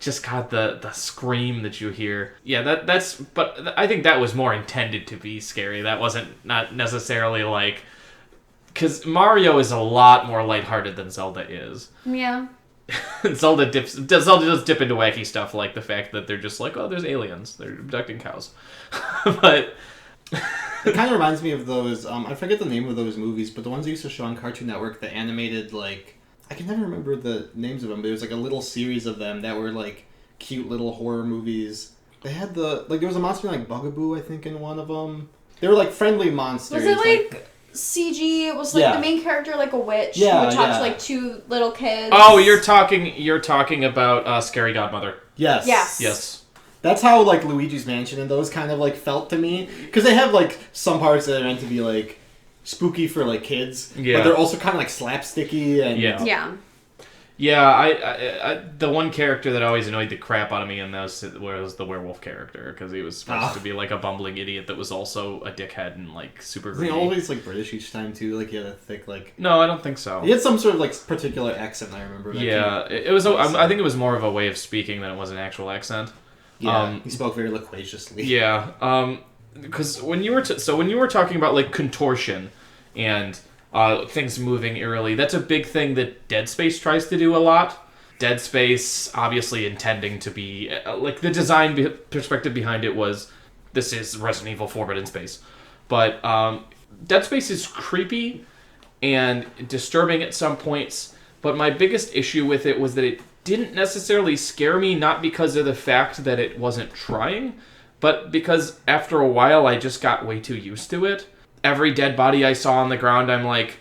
just got the scream that you hear. Yeah, but I think that was more intended to be scary. That wasn't not necessarily like, because Mario is a lot more lighthearted than Zelda is. Yeah. Zelda does dip into wacky stuff, like the fact that they're just like, oh, there's aliens, they're abducting cows. But it kind of reminds me of those, I forget the name of those movies, but the ones they used to show on Cartoon Network, the animated, like, I can never remember the names of them, but there was like a little series of them that were like cute little horror movies. They had there was a monster like Bugaboo, I think, in one of them. They were like friendly monsters. Was it like CG? It was like the main character like a witch who would talk to like two little kids. Oh, you're talking about Scary Godmother. Yes. That's how like Luigi's Mansion and those kind of like felt to me, because they have like some parts that are meant to be like Yeah, I the one character that always annoyed the crap out of me in those was the werewolf character, because he was supposed to be like a bumbling idiot that was also a dickhead and like super greedy. Isn't he always like British each time too? Like he had a thick like. No, I don't think so. He had some sort of like particular accent. I remember. Yeah, it was. I think it was more of a way of speaking than it was an actual accent. Yeah, he spoke very loquaciously. Yeah, because when you were talking about like contortion and things moving eerily, that's a big thing that Dead Space tries to do a lot. Dead Space, obviously intending to be like the design perspective behind it was, this is Resident Evil Forbidden Space, but Dead Space is creepy and disturbing at some points. But my biggest issue with it was that it didn't necessarily scare me, not because of the fact that it wasn't trying, but because after a while I just got way too used to it. Every dead body I saw on the ground, I'm like,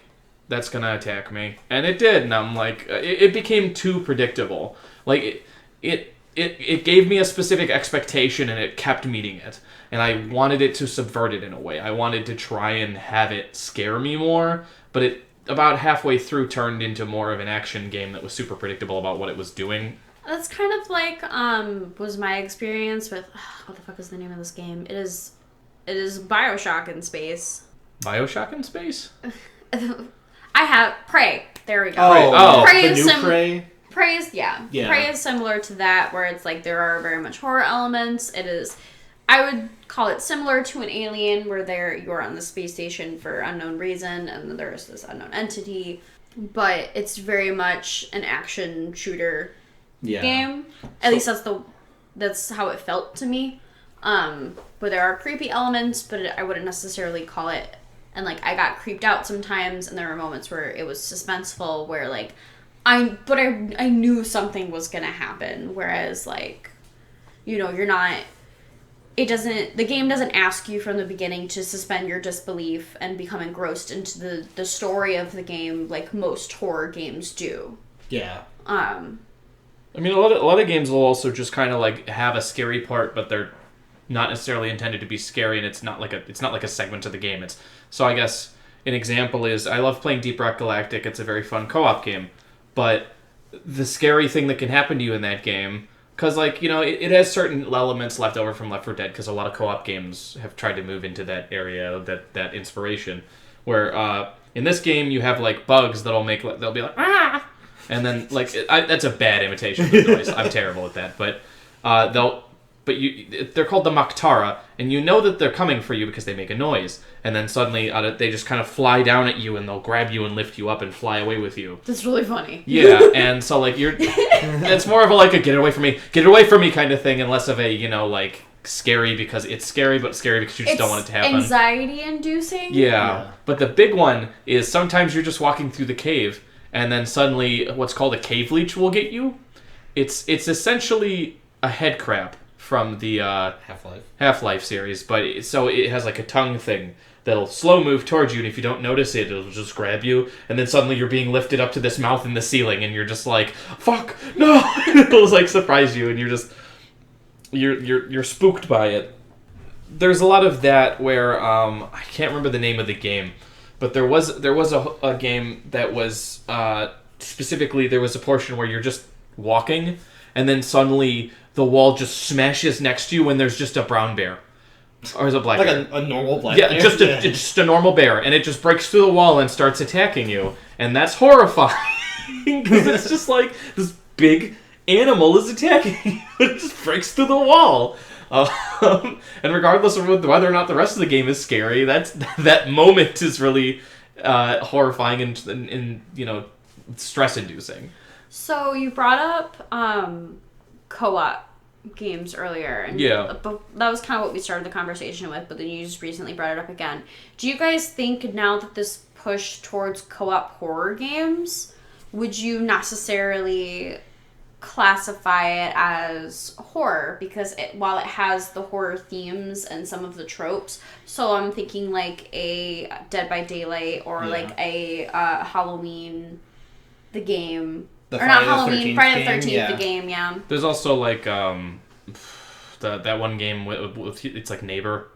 that's gonna attack me. And it did, and I'm like, it became too predictable. Like, it gave me a specific expectation, and it kept meeting it. And I wanted it to subvert it in a way. I wanted to try and have it scare me more, but it about halfway through turned into more of an action game that was super predictable about what it was doing. That's kind of like was my experience with what the fuck is the name of this game? It is BioShock in space. BioShock in space? I have Prey. There we go. Oh, Prey the is new Prey. Prey is Prey is similar to that, where it's like there are very much horror elements. It is, I would call it similar to an Alien, where you're on the space station for unknown reason, and then there's this unknown entity. But it's very much an action shooter game. At least that's how it felt to me. But there are creepy elements, but I wouldn't necessarily call it. And like I got creeped out sometimes, and there were moments where it was suspenseful, where like I knew something was gonna happen. Whereas like, you're not. The game doesn't ask you from the beginning to suspend your disbelief and become engrossed into the story of the game like most horror games do. Yeah. I mean, a lot of games will also just kind of like have a scary part, but they're not necessarily intended to be scary, and it's not like a segment of the game. So I guess an example is I love playing Deep Rock Galactic. It's a very fun co-op game, but the scary thing that can happen to you in that game, because like it has certain elements left over from Left 4 Dead, because a lot of co-op games have tried to move into that area, that inspiration, where in this game you have like bugs they'll be like ah. And then, like, that's a bad imitation of the noise. I'm terrible at that. But they're called the Maktara, and you know that they're coming for you because they make a noise. And then suddenly, they just kind of fly down at you, and they'll grab you and lift you up and fly away with you. That's really funny. Yeah, and so, like, it's more of a get it away from me kind of thing, and less of a, like, scary because it's scary, but scary because you just don't want it to happen. Anxiety-inducing? Yeah. But the big one is sometimes you're just walking through the cave, and then suddenly what's called a cave leech will get you. It's essentially a head crab from the Half-Life series, but it has like a tongue thing that'll slow move towards you, and if you don't notice it, it'll just grab you, and then suddenly you're being lifted up to this mouth in the ceiling, and you're just like, fuck, no! It'll like surprise you, and you're spooked by it. There's a lot of that where I can't remember the name of the game. But there was a game that was specifically, there was a portion where you're just walking, and then suddenly the wall just smashes next to you when there's just a brown bear. Or is it black bear? Like a normal black bear? Yeah, just a normal bear, and it just breaks through the wall and starts attacking you. And that's horrifying, because it's just like this big animal is attacking you. It just breaks through the wall. And regardless of whether or not the rest of the game is scary, that moment is really horrifying and stress-inducing. So you brought up co-op games earlier, and that was kind of what we started the conversation with. But then you just recently brought it up again. Do you guys think now that this push towards co-op horror games, would you necessarily classify it as horror, because while it has the horror themes and some of the tropes, so I'm thinking like a Dead by Daylight or like a Halloween the game, or not Halloween, Friday the 13th the game, There's also like that one game with it's like Neighbor.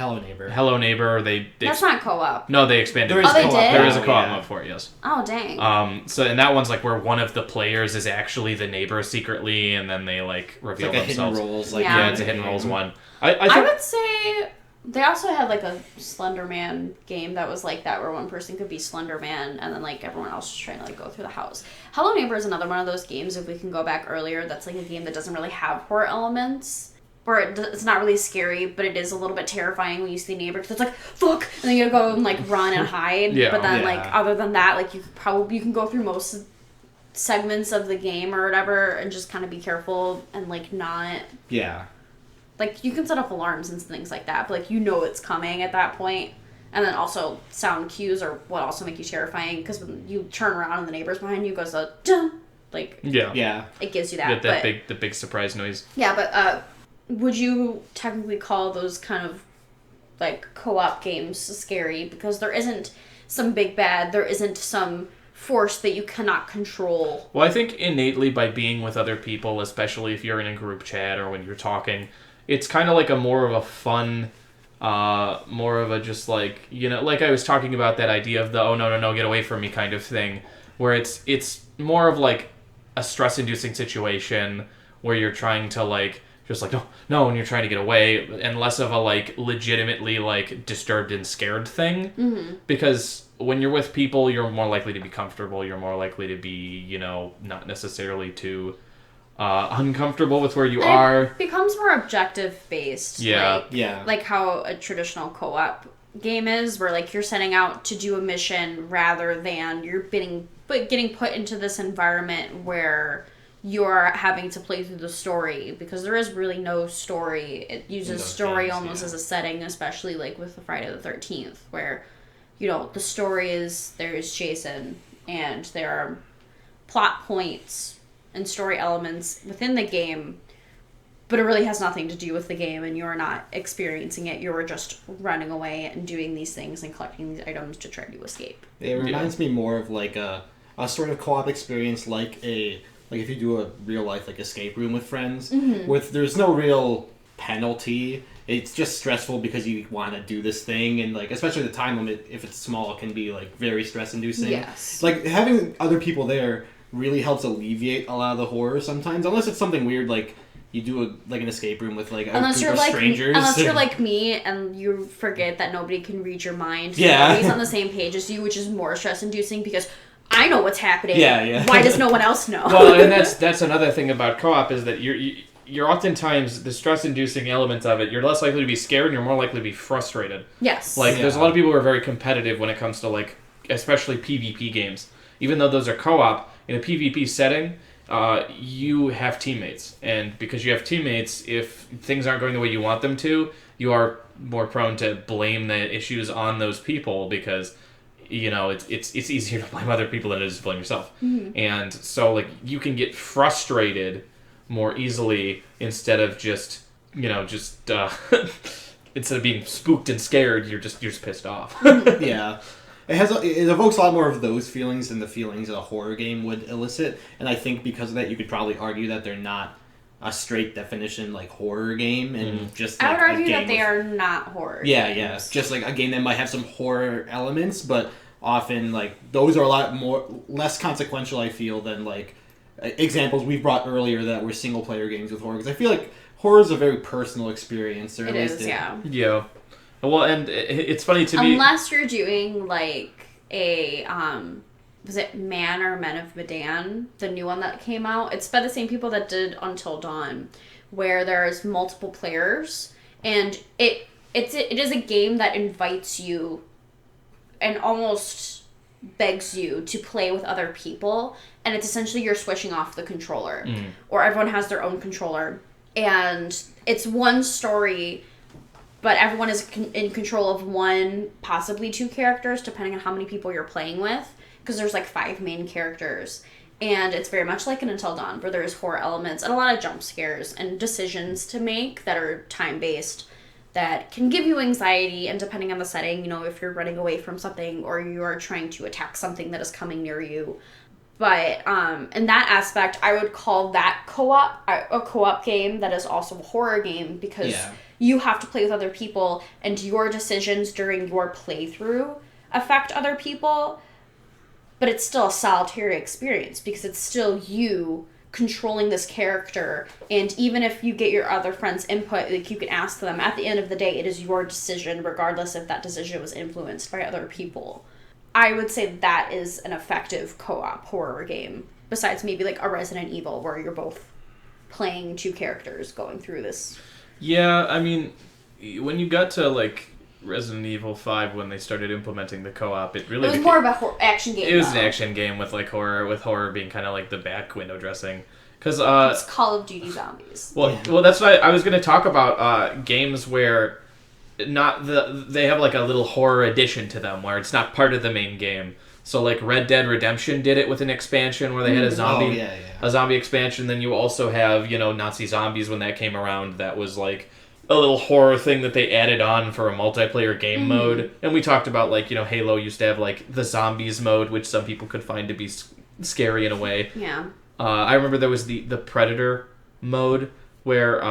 Hello Neighbor. Hello Neighbor. They That's not co-op. No, they expanded. There is they co-op. did? There is a co-op Yeah. mode for it, yes. Oh, dang. So and that one's like where one of the players is actually the neighbor secretly, and then they like reveal It's like themselves. a hidden roles. Like, Yeah. Yeah, it's a hidden roles one. I I think would say they also had like a Slender Man game that was like that, where one person could be Slender Man and then like everyone else was trying to like go through the house. Hello Neighbor is another one of those games, if we can go back earlier, that's like a game that doesn't really have horror elements. Where it's not really scary, but it is a little bit terrifying when you see the neighbor, because it's like, fuck! And then you gotta go and like run and hide. Yeah. But then Yeah. like other than that, like you can go through most segments of the game or whatever and just kind of be careful and like not... Yeah. Like, you can set up alarms and things like that, but, like, you know it's coming at that point. And then also, sound cues are what also make you terrifying, because when you turn around and the neighbor's behind you, it goes a dun. Like, Yeah. it gives you you that. get But, the big surprise noise. yeah, but would you technically call those kind of, like, co-op games scary? Because there isn't some big bad, there isn't some force that you cannot control. Well, I think innately by being with other people, especially if you're in a group chat or when you're talking, it's kind of like a more of a fun, more of a just like, you know, like I was talking about that idea of the, oh, no, get away from me kind of thing, where it's more of like a stress-inducing situation where you're trying to like, just like, no, and you're trying to get away, and less of a like legitimately like disturbed and scared thing. Mm-hmm. Because when you're with people, you're more likely to be comfortable, you're more likely to be, you know, not necessarily too uncomfortable with where you are. It becomes more objective based. Yeah. Like, Yeah. Like how a traditional co-op game is, where like you're setting out to do a mission rather than you're getting put into this environment where you're having to play through the story, because there is really no story. It uses story games, almost yeah. as a setting, especially like with the Friday the 13th, where, you know, the story is there's Jason and there are plot points and story elements within the game, but it really has nothing to do with the game, and you're not experiencing it. You're just running away and doing these things and collecting these items to try to escape. It reminds me more of like a sort of co-op experience, like if you do a real life like escape room with friends, with there's no real penalty. It's just stressful because you want to do this thing, and like especially the time limit, if it's small, can be like very stress inducing. Yes. Like having other people there really helps alleviate a lot of the horror sometimes, unless it's something weird like you do an escape room with like a Unless group you're of like strangers. you're like me and you forget that nobody can read your mind. Yeah. Nobody's on the same page as you, which is more stress inducing because I know what's happening. Yeah. Why does no one else know? Well, and that's another thing about co-op is that you're oftentimes the stress-inducing element of it. You're less likely to be scared, and you're more likely to be frustrated. Yes. Like there's a Yeah. lot of people who are very competitive when it comes to like, especially PvP games. Even though those are co-op, in a PvP setting, you have teammates, and because you have teammates, if things aren't going the way you want them to, you are more prone to blame the issues on those people, because you know it's easier to blame other people than it is to blame yourself. Mm-hmm. And so like you can get frustrated more easily instead of just instead of being spooked and scared, you're just pissed off. Yeah. It evokes a lot more of those feelings than the feelings a horror game would elicit, and I think because of that you could probably argue that they're not a straight definition like horror game, and just like I would a argue game that they with- are not horror. Yeah, games. just like a game that might have some horror elements, but often like those are a lot less consequential, I feel, than like examples we've brought earlier that were single player games with horror, because I feel like horror is a very personal experience. Or It at least is, yeah. Yeah. Well, and it's funny to me. Unless you're doing like a was it Man or Men of Medan, the new one that came out? It's by the same people that did Until Dawn, where there's multiple players, and it is a game that invites you and almost begs you to play with other people, and it's essentially you're switching off the controller, or everyone has their own controller, and it's one story, but everyone is in control of one, possibly two characters, depending on how many people you're playing with, because there's like 5 main characters. And it's very much like an Until Dawn, where there's horror elements and a lot of jump scares and decisions to make that are time-based that can give you anxiety, and depending on the setting, you know, if you're running away from something or you are trying to attack something that is coming near you. But in that aspect, I would call that a co-op game that is also a horror game, because you have to play with other people, and your decisions during your playthrough affect other people, but it's still a solitary experience because it's still you controlling this character, and even if you get your other friends' input, like, you can ask them. At the end of the day, it is your decision, regardless if that decision was influenced by other people. I would say that is an effective co-op horror game, besides maybe like a Resident Evil where you're both playing two characters going through this. Yeah, I mean, when you got to like Resident Evil 5, when they started implementing the co-op, it really was more of a action game. It was an action game with like horror being kind of like the back window dressing. Because it's Call of Duty Zombies. Well, that's what I was going to talk about. Games where they have like a little horror addition to them, where it's not part of the main game. So like Red Dead Redemption did it with an expansion where they had a zombie expansion. Then you also have Nazi Zombies when that came around. That was like a little horror thing that they added on for a multiplayer game mode. And we talked about like Halo used to have like the zombies mode, which some people could find to be scary in a way. Yeah. I remember there was the Predator mode where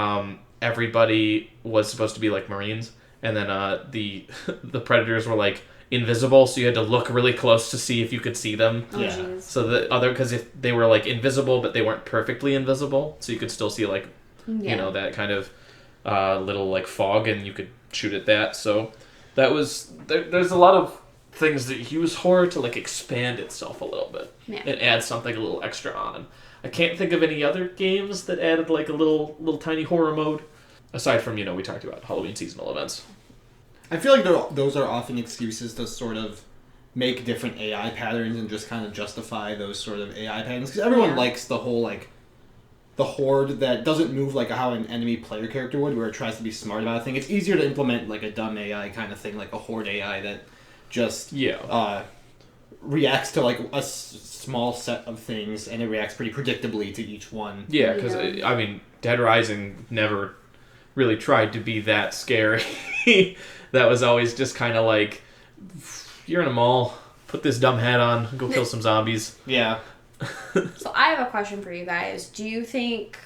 everybody was supposed to be like Marines, and then the Predators were like invisible, so you had to look really close to see if you could see them. Oh, yeah. So because if they were like invisible, but they weren't perfectly invisible, so you could still see like that kind of little like fog, and you could shoot at that. So that was there's a lot of things that use horror to like expand itself a little bit and add something a little extra on. I can't think of any other games that added like a little tiny horror mode aside from we talked about Halloween seasonal events. I feel like those are often excuses to sort of make different AI patterns and just kind of justify those sort of AI patterns, because everyone likes the whole like the horde that doesn't move like how an enemy player character would, where it tries to be smart about a thing. It's easier to implement like a dumb AI kind of thing, like a horde AI that just reacts to like a small set of things, and it reacts pretty predictably to each one. Yeah, because I mean, Dead Rising never really tried to be that scary. That was always just kind of like, you're in a mall, put this dumb hat on, go kill some zombies. Yeah. So I have a question for you guys. Do you think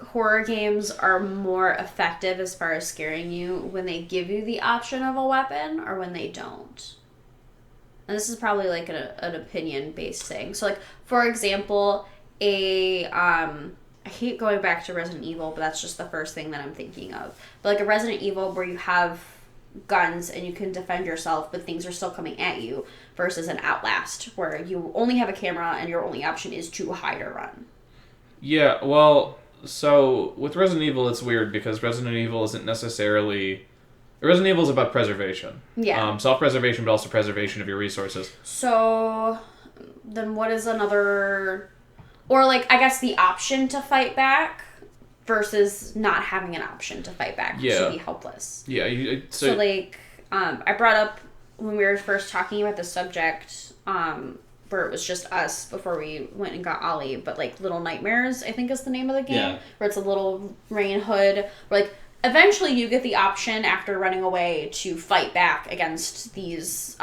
horror games are more effective as far as scaring you when they give you the option of a weapon or when they don't? And this is probably like an opinion-based thing. So like, for example, I hate going back to Resident Evil, but that's just the first thing that I'm thinking of. But like a Resident Evil where you have guns and you can defend yourself, but things are still coming at you, versus an Outlast where you only have a camera and your only option is to hide or run. Yeah, well, so with Resident Evil, it's weird because Resident Evil isn't necessarily... Resident Evil is about preservation. Yeah. Self-preservation, but also preservation of your resources. So then what is another... Or like, I guess the option to fight back versus not having an option to fight back. To be helpless. Yeah. So like, I brought up when we were first talking about the subject, where it was just us before we went and got Ollie, but like Little Nightmares, I think is the name of the game, where it's a little Rain Hood, where like, eventually you get the option after running away to fight back against these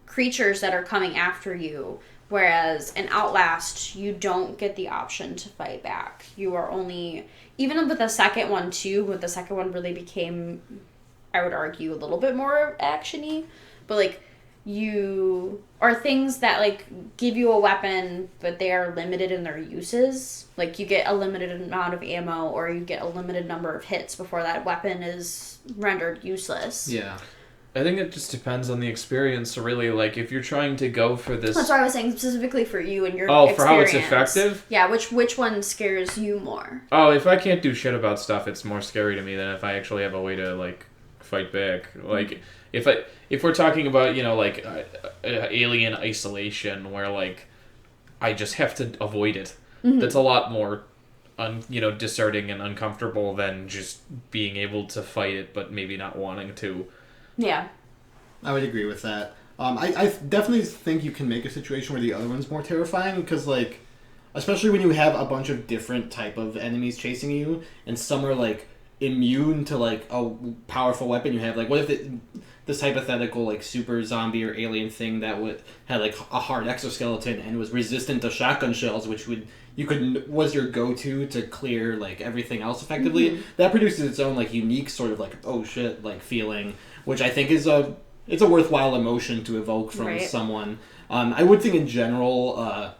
creatures that are coming after you. Whereas in Outlast, you don't get the option to fight back. You are only... Even with the second one, too, with the second one really became, I would argue, a little bit more action-y. But, like, you... Or things that, like, give you a weapon, but they are limited in their uses. Like, you get a limited amount of ammo, or you get a limited number of hits before that weapon is rendered useless. Yeah. I think it just depends on the experience, really. Like, if you're trying to go for this... That's what I was saying, specifically for you and your experience. For how it's effective? Yeah, which one scares you more? Oh, if I can't do shit about stuff, it's more scary to me than if I actually have a way to, like, fight back. Like, if we're talking about, like, alien isolation, where, like, I just have to avoid it, that's a lot more, discerning and uncomfortable than just being able to fight it, but maybe not wanting to. Yeah. I would agree with that. I definitely think you can make a situation where the other one's more terrifying, because, like, especially when you have a bunch of different type of enemies chasing you, and some are, like, immune to, like, a powerful weapon you have. Like, what if this hypothetical, like, super zombie or alien thing that had, like, a hard exoskeleton and was resistant to shotgun shells, which you was your go-to to clear like everything else effectively. That produces its own like unique sort of like oh shit like feeling, which I think is it's a worthwhile emotion to evoke from someone. I would think in general,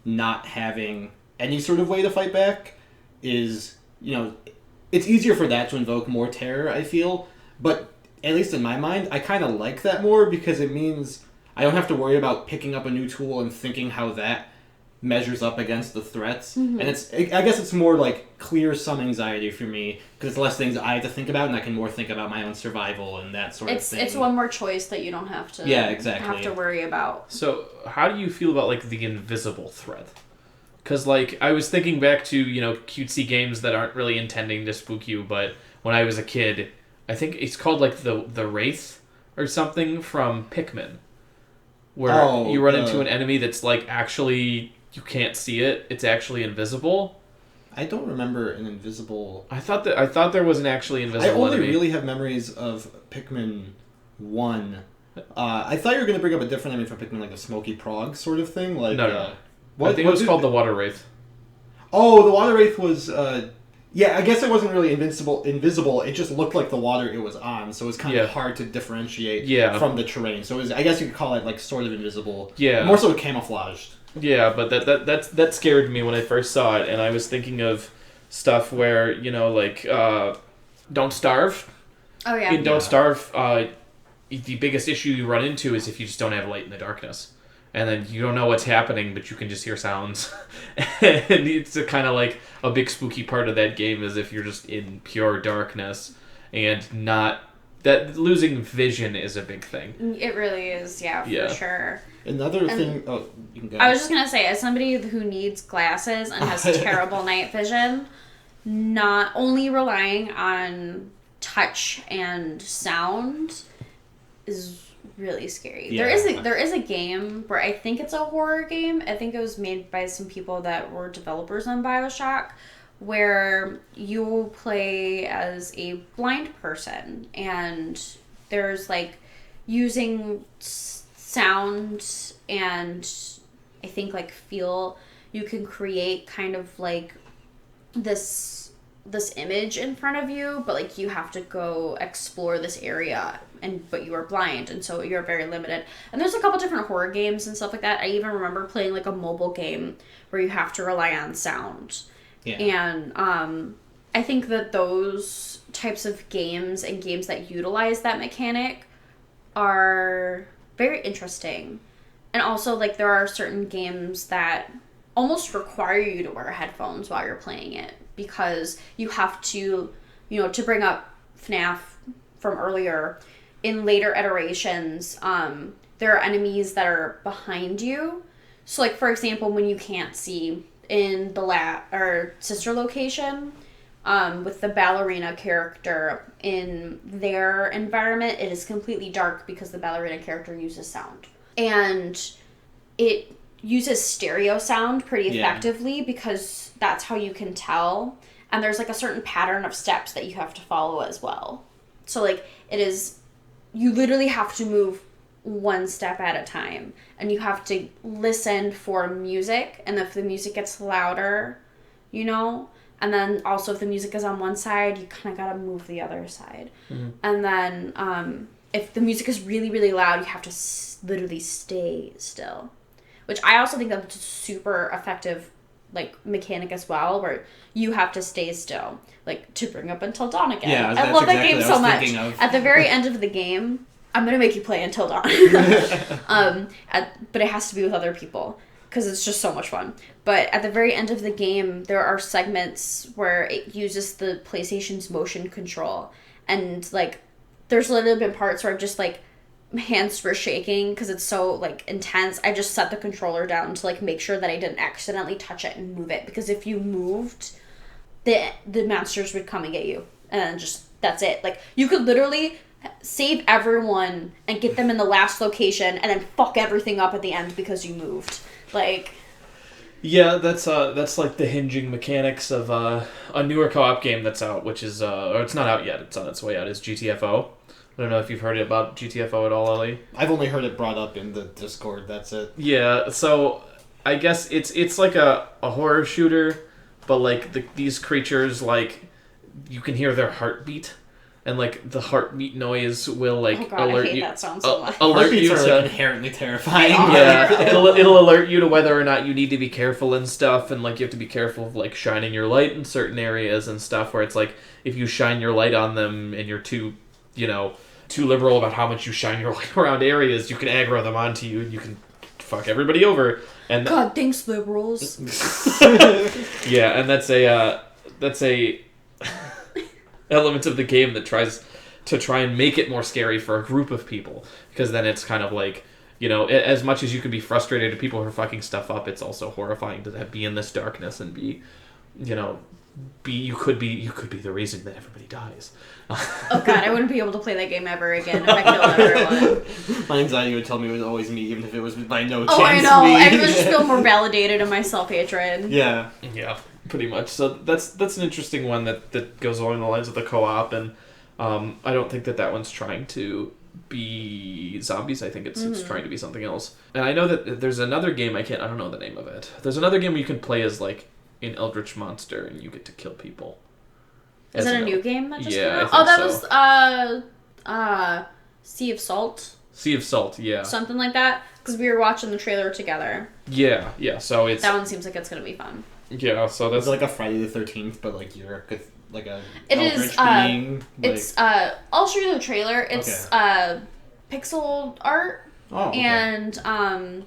not having any sort of way to fight back is, it's easier for that to invoke more terror, I feel. But at least in my mind, I kind of like that more because it means I don't have to worry about picking up a new tool and thinking how that measures up against the threats. And I guess it's more like clear some anxiety for me because it's less things I have to think about and I can more think about my own survival and that sort of thing. It's one more choice that you don't have to have to worry about. So how do you feel about like the invisible threat? Because like I was thinking back to cutesy games that aren't really intending to spook you, but when I was a kid, I think it's called like the Wraith or something from Pikmin, where you run into an enemy that's like actually you can't see it. It's actually invisible. I don't remember an invisible. I thought there was an actually invisible enemy. I only really have memories of Pikmin 1. I thought you were going to bring up a different enemy from Pikmin, like the Smoky Prog sort of thing. Like no. I think it was called the Water Wraith. Oh, the Water Wraith was. Yeah, I guess it wasn't really invisible. It just looked like the water it was on, so it was kind of hard to differentiate from the terrain. So it was, I guess you could call it like sort of invisible. Yeah. More so camouflaged. Yeah, but that scared me when I first saw it, and I was thinking of stuff where like Don't Starve. Oh yeah. In Don't Starve, the biggest issue you run into is if you just don't have light in the darkness, and then you don't know what's happening, but you can just hear sounds. And it's a kind of like a big spooky part of that game is if you're just in pure darkness and not. That losing vision is a big thing. It really is, for sure. Another thing... Oh, you can go. I was just going to say, as somebody who needs glasses and has terrible night vision, not only relying on touch and sound is really scary. Yeah. There is a game where I think it's a horror game. I think it was made by some people that were developers on BioShock, where you play as a blind person and there's like using sound and I think like feel, you can create kind of like this image in front of you, but like you have to go explore this area but you are blind and so you're very limited. And there's a couple different horror games and stuff like that. I even remember playing like a mobile game where you have to rely on sound. Yeah. And I think that those types of games and games that utilize that mechanic are very interesting. And also, like, there are certain games that almost require you to wear headphones while you're playing it because you have to, to bring up FNAF from earlier, in later iterations, there are enemies that are behind you. So, like, for example, when you can't see in the sister location, with the ballerina character in their environment, it is completely dark because the ballerina character uses sound. And it uses stereo sound pretty effectively because that's how you can tell. And there's like a certain pattern of steps that you have to follow as well. So like you literally have to move one step at a time and you have to listen for music, and if the music gets louder, and then also if the music is on one side, you kind of gotta move the other side. Mm-hmm. And then if the music is really, really loud, you have to literally stay still, which I also think that's a super effective mechanic as well, where you have to stay still, to bring up Until Dawn again. Yeah, I love that game so much. At the very end of the game, I'm gonna make you play Until Dawn, but it has to be with other people because it's just so much fun. But at the very end of the game, there are segments where it uses the PlayStation's motion control, and there's literally been parts where I've just hands were shaking because it's so intense. I just set the controller down to make sure that I didn't accidentally touch it and move it, because if you moved, the monsters would come and get you, and that's it. You could literally save everyone and get them in the last location and then fuck everything up at the end because you moved. Yeah, that's the hinging mechanics of a newer co-op game that's out, which is or it's not out yet, it's on its way out, is GTFO. I don't know if you've heard about GTFO at all, Ellie. I've only heard it brought up in the Discord, that's it. Yeah, so I guess it's like a horror shooter, but like these creatures, like you can hear their heartbeat. And like the heartbeat noise will like alert I hate you. that sound so much. Alert you Heartbeats are to like inherently terrifying. yeah. It'll alert you to whether or not you need to be careful and stuff, and like you have to be careful of like shining your light in certain areas and stuff. Where it's like if you shine your light on them and you're too liberal about how much you shine your light around areas, you can aggro them onto you and you can fuck everybody over. And God, thanks, liberals. yeah, and that's a element of the game that tries to try and make it more scary for a group of people, because then it's kind of like, as much as you can be frustrated at people who are fucking stuff up, it's also horrifying to be in this darkness and be you could be the reason that everybody dies. Oh god, I wouldn't be able to play that game ever again if I killed everyone. My anxiety would tell me it was always me, even if it was by no chance Oh, I know. me. I would just feel more validated in my self-hatred. Yeah. Yeah, pretty much. So that's an interesting one that goes along the lines of the co-op, and I don't think that one's trying to be zombies. I think it's trying to be something else. And I know that there's another game, I don't know the name of it. There's another game where you can play as like an eldritch monster and you get to kill people. Is that a new game that just came out? I Oh, that think was Sea of Salt. Sea of Salt, yeah. Something like that. Because we were watching the trailer together. Yeah. So it's that one seems like it's gonna be fun. Yeah, so that's it's like a Friday the 13th, but like you're like a it eldritch is, being. It's I'll show you the trailer. It's pixel art. Oh, okay. And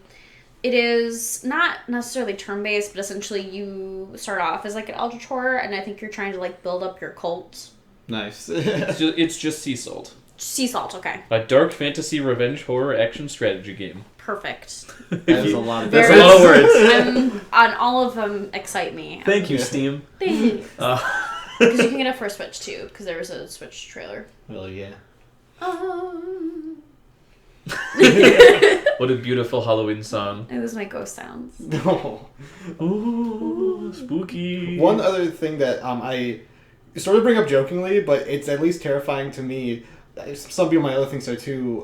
it is not necessarily turn-based, but essentially you start off as like an eldritch horror, and I think you're trying to like build up your cult. Nice. it's just Sea Salt. Sea Salt, okay. A dark fantasy revenge horror action strategy game. Perfect. That is a lot of That's a lot of words. On all of them excite me. Thank you, Steam. Thanks. Because you can get it for Switch too, because there was a Switch trailer. Well, yeah. What a beautiful Halloween song. It was my ghost sounds. No. Ooh, spooky. One other thing that I sort of bring up jokingly, but it's at least terrifying to me. Some people might other think so too.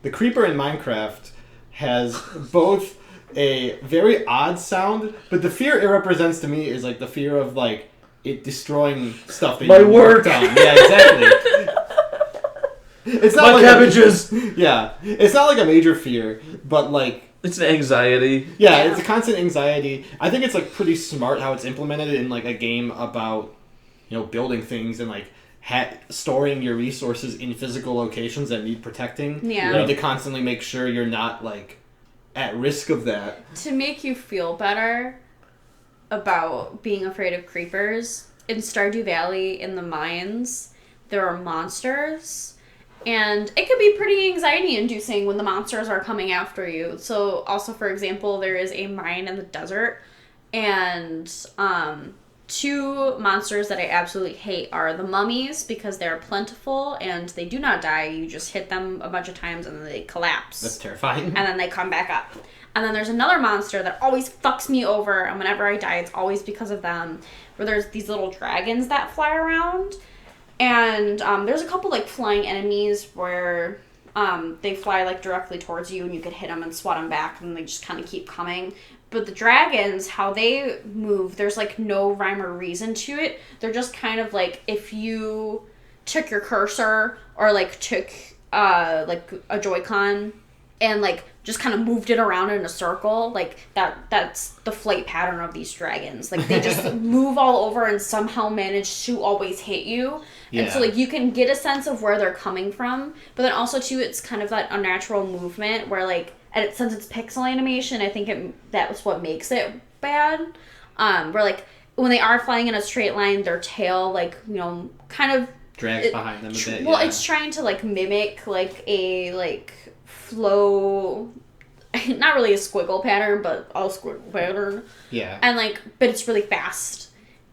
The creeper in Minecraft has both a very odd sound, but the fear it represents to me is like the fear of like it destroying stuff that you worked on. Yeah, exactly. It's not like cabbages. Yeah, it's not like a major fear, but like it's an anxiety. Yeah, it's a constant anxiety. I think it's like pretty smart how it's implemented in like a game about building things and like storing your resources in physical locations that need protecting. Yeah, you need to constantly make sure you're not like at risk of that. To make you feel better about being afraid of creepers, in Stardew Valley in the mines, there are monsters. And it could be pretty anxiety-inducing when the monsters are coming after you. So, also, for example, there is a mine in the desert, and two monsters that I absolutely hate are the mummies, because they're plentiful and they do not die. You just hit them a bunch of times and then they collapse. That's terrifying. And then they come back up. And then there's another monster that always fucks me over, and whenever I die, it's always because of them, where there's these little dragons that fly around. And there's a couple like flying enemies where they fly like directly towards you and you could hit them and swat them back and they just kind of keep coming. But the dragons, how they move, there's like no rhyme or reason to it. They're just kind of like if you took your cursor or like took like a Joy-Con and like just kind of moved it around in a circle, like that's the flight pattern of these dragons. Like they just move all over and somehow manage to always hit you. Yeah. And so like you can get a sense of where they're coming from, but then also too it's kind of that unnatural movement where like since it's pixel animation, I think that was what makes it bad. Where like when they are flying in a straight line, their tail like kind of drags behind them a bit. Well, it's trying to like mimic like a like flow, not really a squiggle pattern, but a squiggle pattern. Yeah. And like, but it's really fast.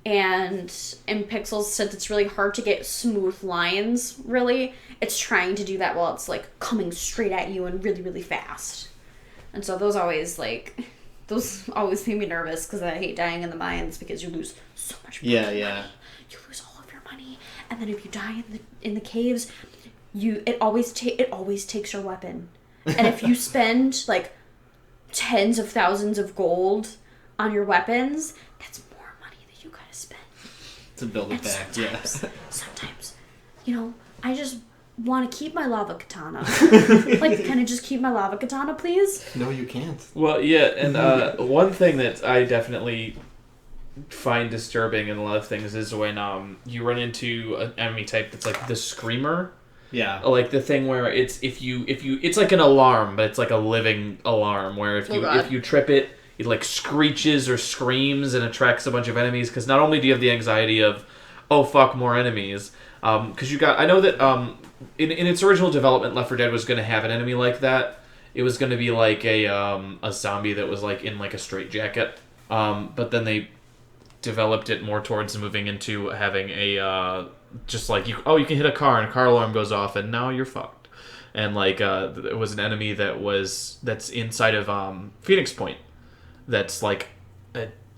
And in Pixels, since it's really hard to get smooth lines, really, it's trying to do that while it's like coming straight at you and really, really fast. And so those always make me nervous because I hate dying in the mines because you lose so much money. Yeah. You lose all of your money, and then if you die in the caves, it always takes your weapon. And if you spend like tens of thousands of gold on your weapons, that's more money that you gotta spend. To build it back, Sometimes, I just want to keep my lava katana. Can I just keep my lava katana, please? No, you can't. Well, yeah, and one thing that I definitely find disturbing in a lot of things is when you run into an enemy type that's like the screamer. Yeah. Like the thing where it's if you it's like an alarm, but it's like a living alarm where if you trip it, it like screeches or screams and attracts a bunch of enemies, because not only do you have the anxiety of, oh fuck, more enemies, because I know that in its original development, Left 4 Dead was going to have an enemy like that. It was going to be like a zombie that was like in like a straitjacket, but then they developed it more towards moving into having a just like you can hit a car and a car alarm goes off and now you're fucked. And like it was an enemy that's inside of Phoenix Point. That's like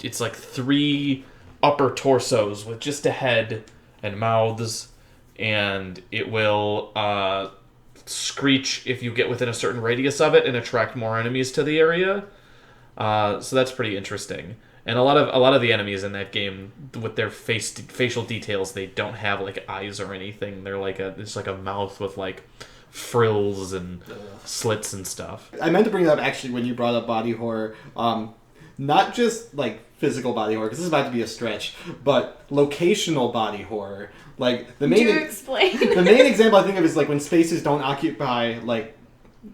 it's like 3 upper torsos with just a head and mouths, and it will screech if you get within a certain radius of it and attract more enemies to the area. So that's pretty interesting. And a lot of the enemies in that game, with their facial details, they don't have like eyes or anything. They're like it's like a mouth with like frills and slits and stuff. I meant to bring it up actually when you brought up body horror. Not just like physical body horror, because this is about to be a stretch, but locational body horror. Like the main explain. The main example I think of is like when spaces don't occupy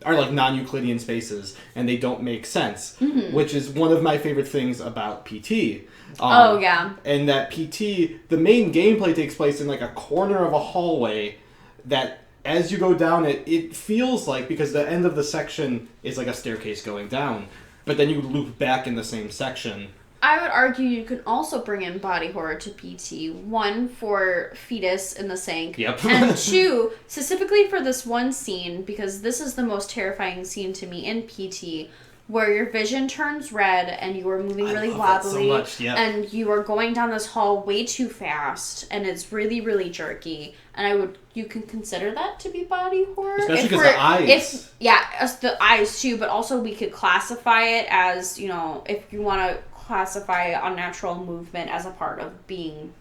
are like non-Euclidean spaces and they don't make sense, which is one of my favorite things about PT. And that PT, the main gameplay takes place in like a corner of a hallway that as you go down it feels like, because the end of the section is like a staircase going down, but then you loop back in the same section. I would argue you could also bring in body horror to PT. 1, for fetus in the sink. Yep. And 2, specifically for this one scene, because this is the most terrifying scene to me in PT, where your vision turns red and you are moving really wobbly. That so much, yep. And you are going down this hall way too fast, and it's really, really jerky. And you can consider that to be body horror. Especially because the eyes. The eyes too, but also we could classify it as, if you want to classify unnatural movement as a part of being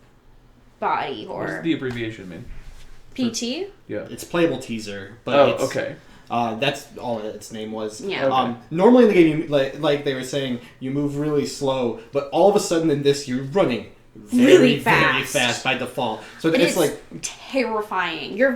body horror. What's the abbreviation mean? PT? Yeah. It's playable teaser, but okay. That's all its name was. Yeah. Okay. Normally in the game, like they were saying, you move really slow, but all of a sudden in this, you're running very fast by default. So it's like terrifying. Your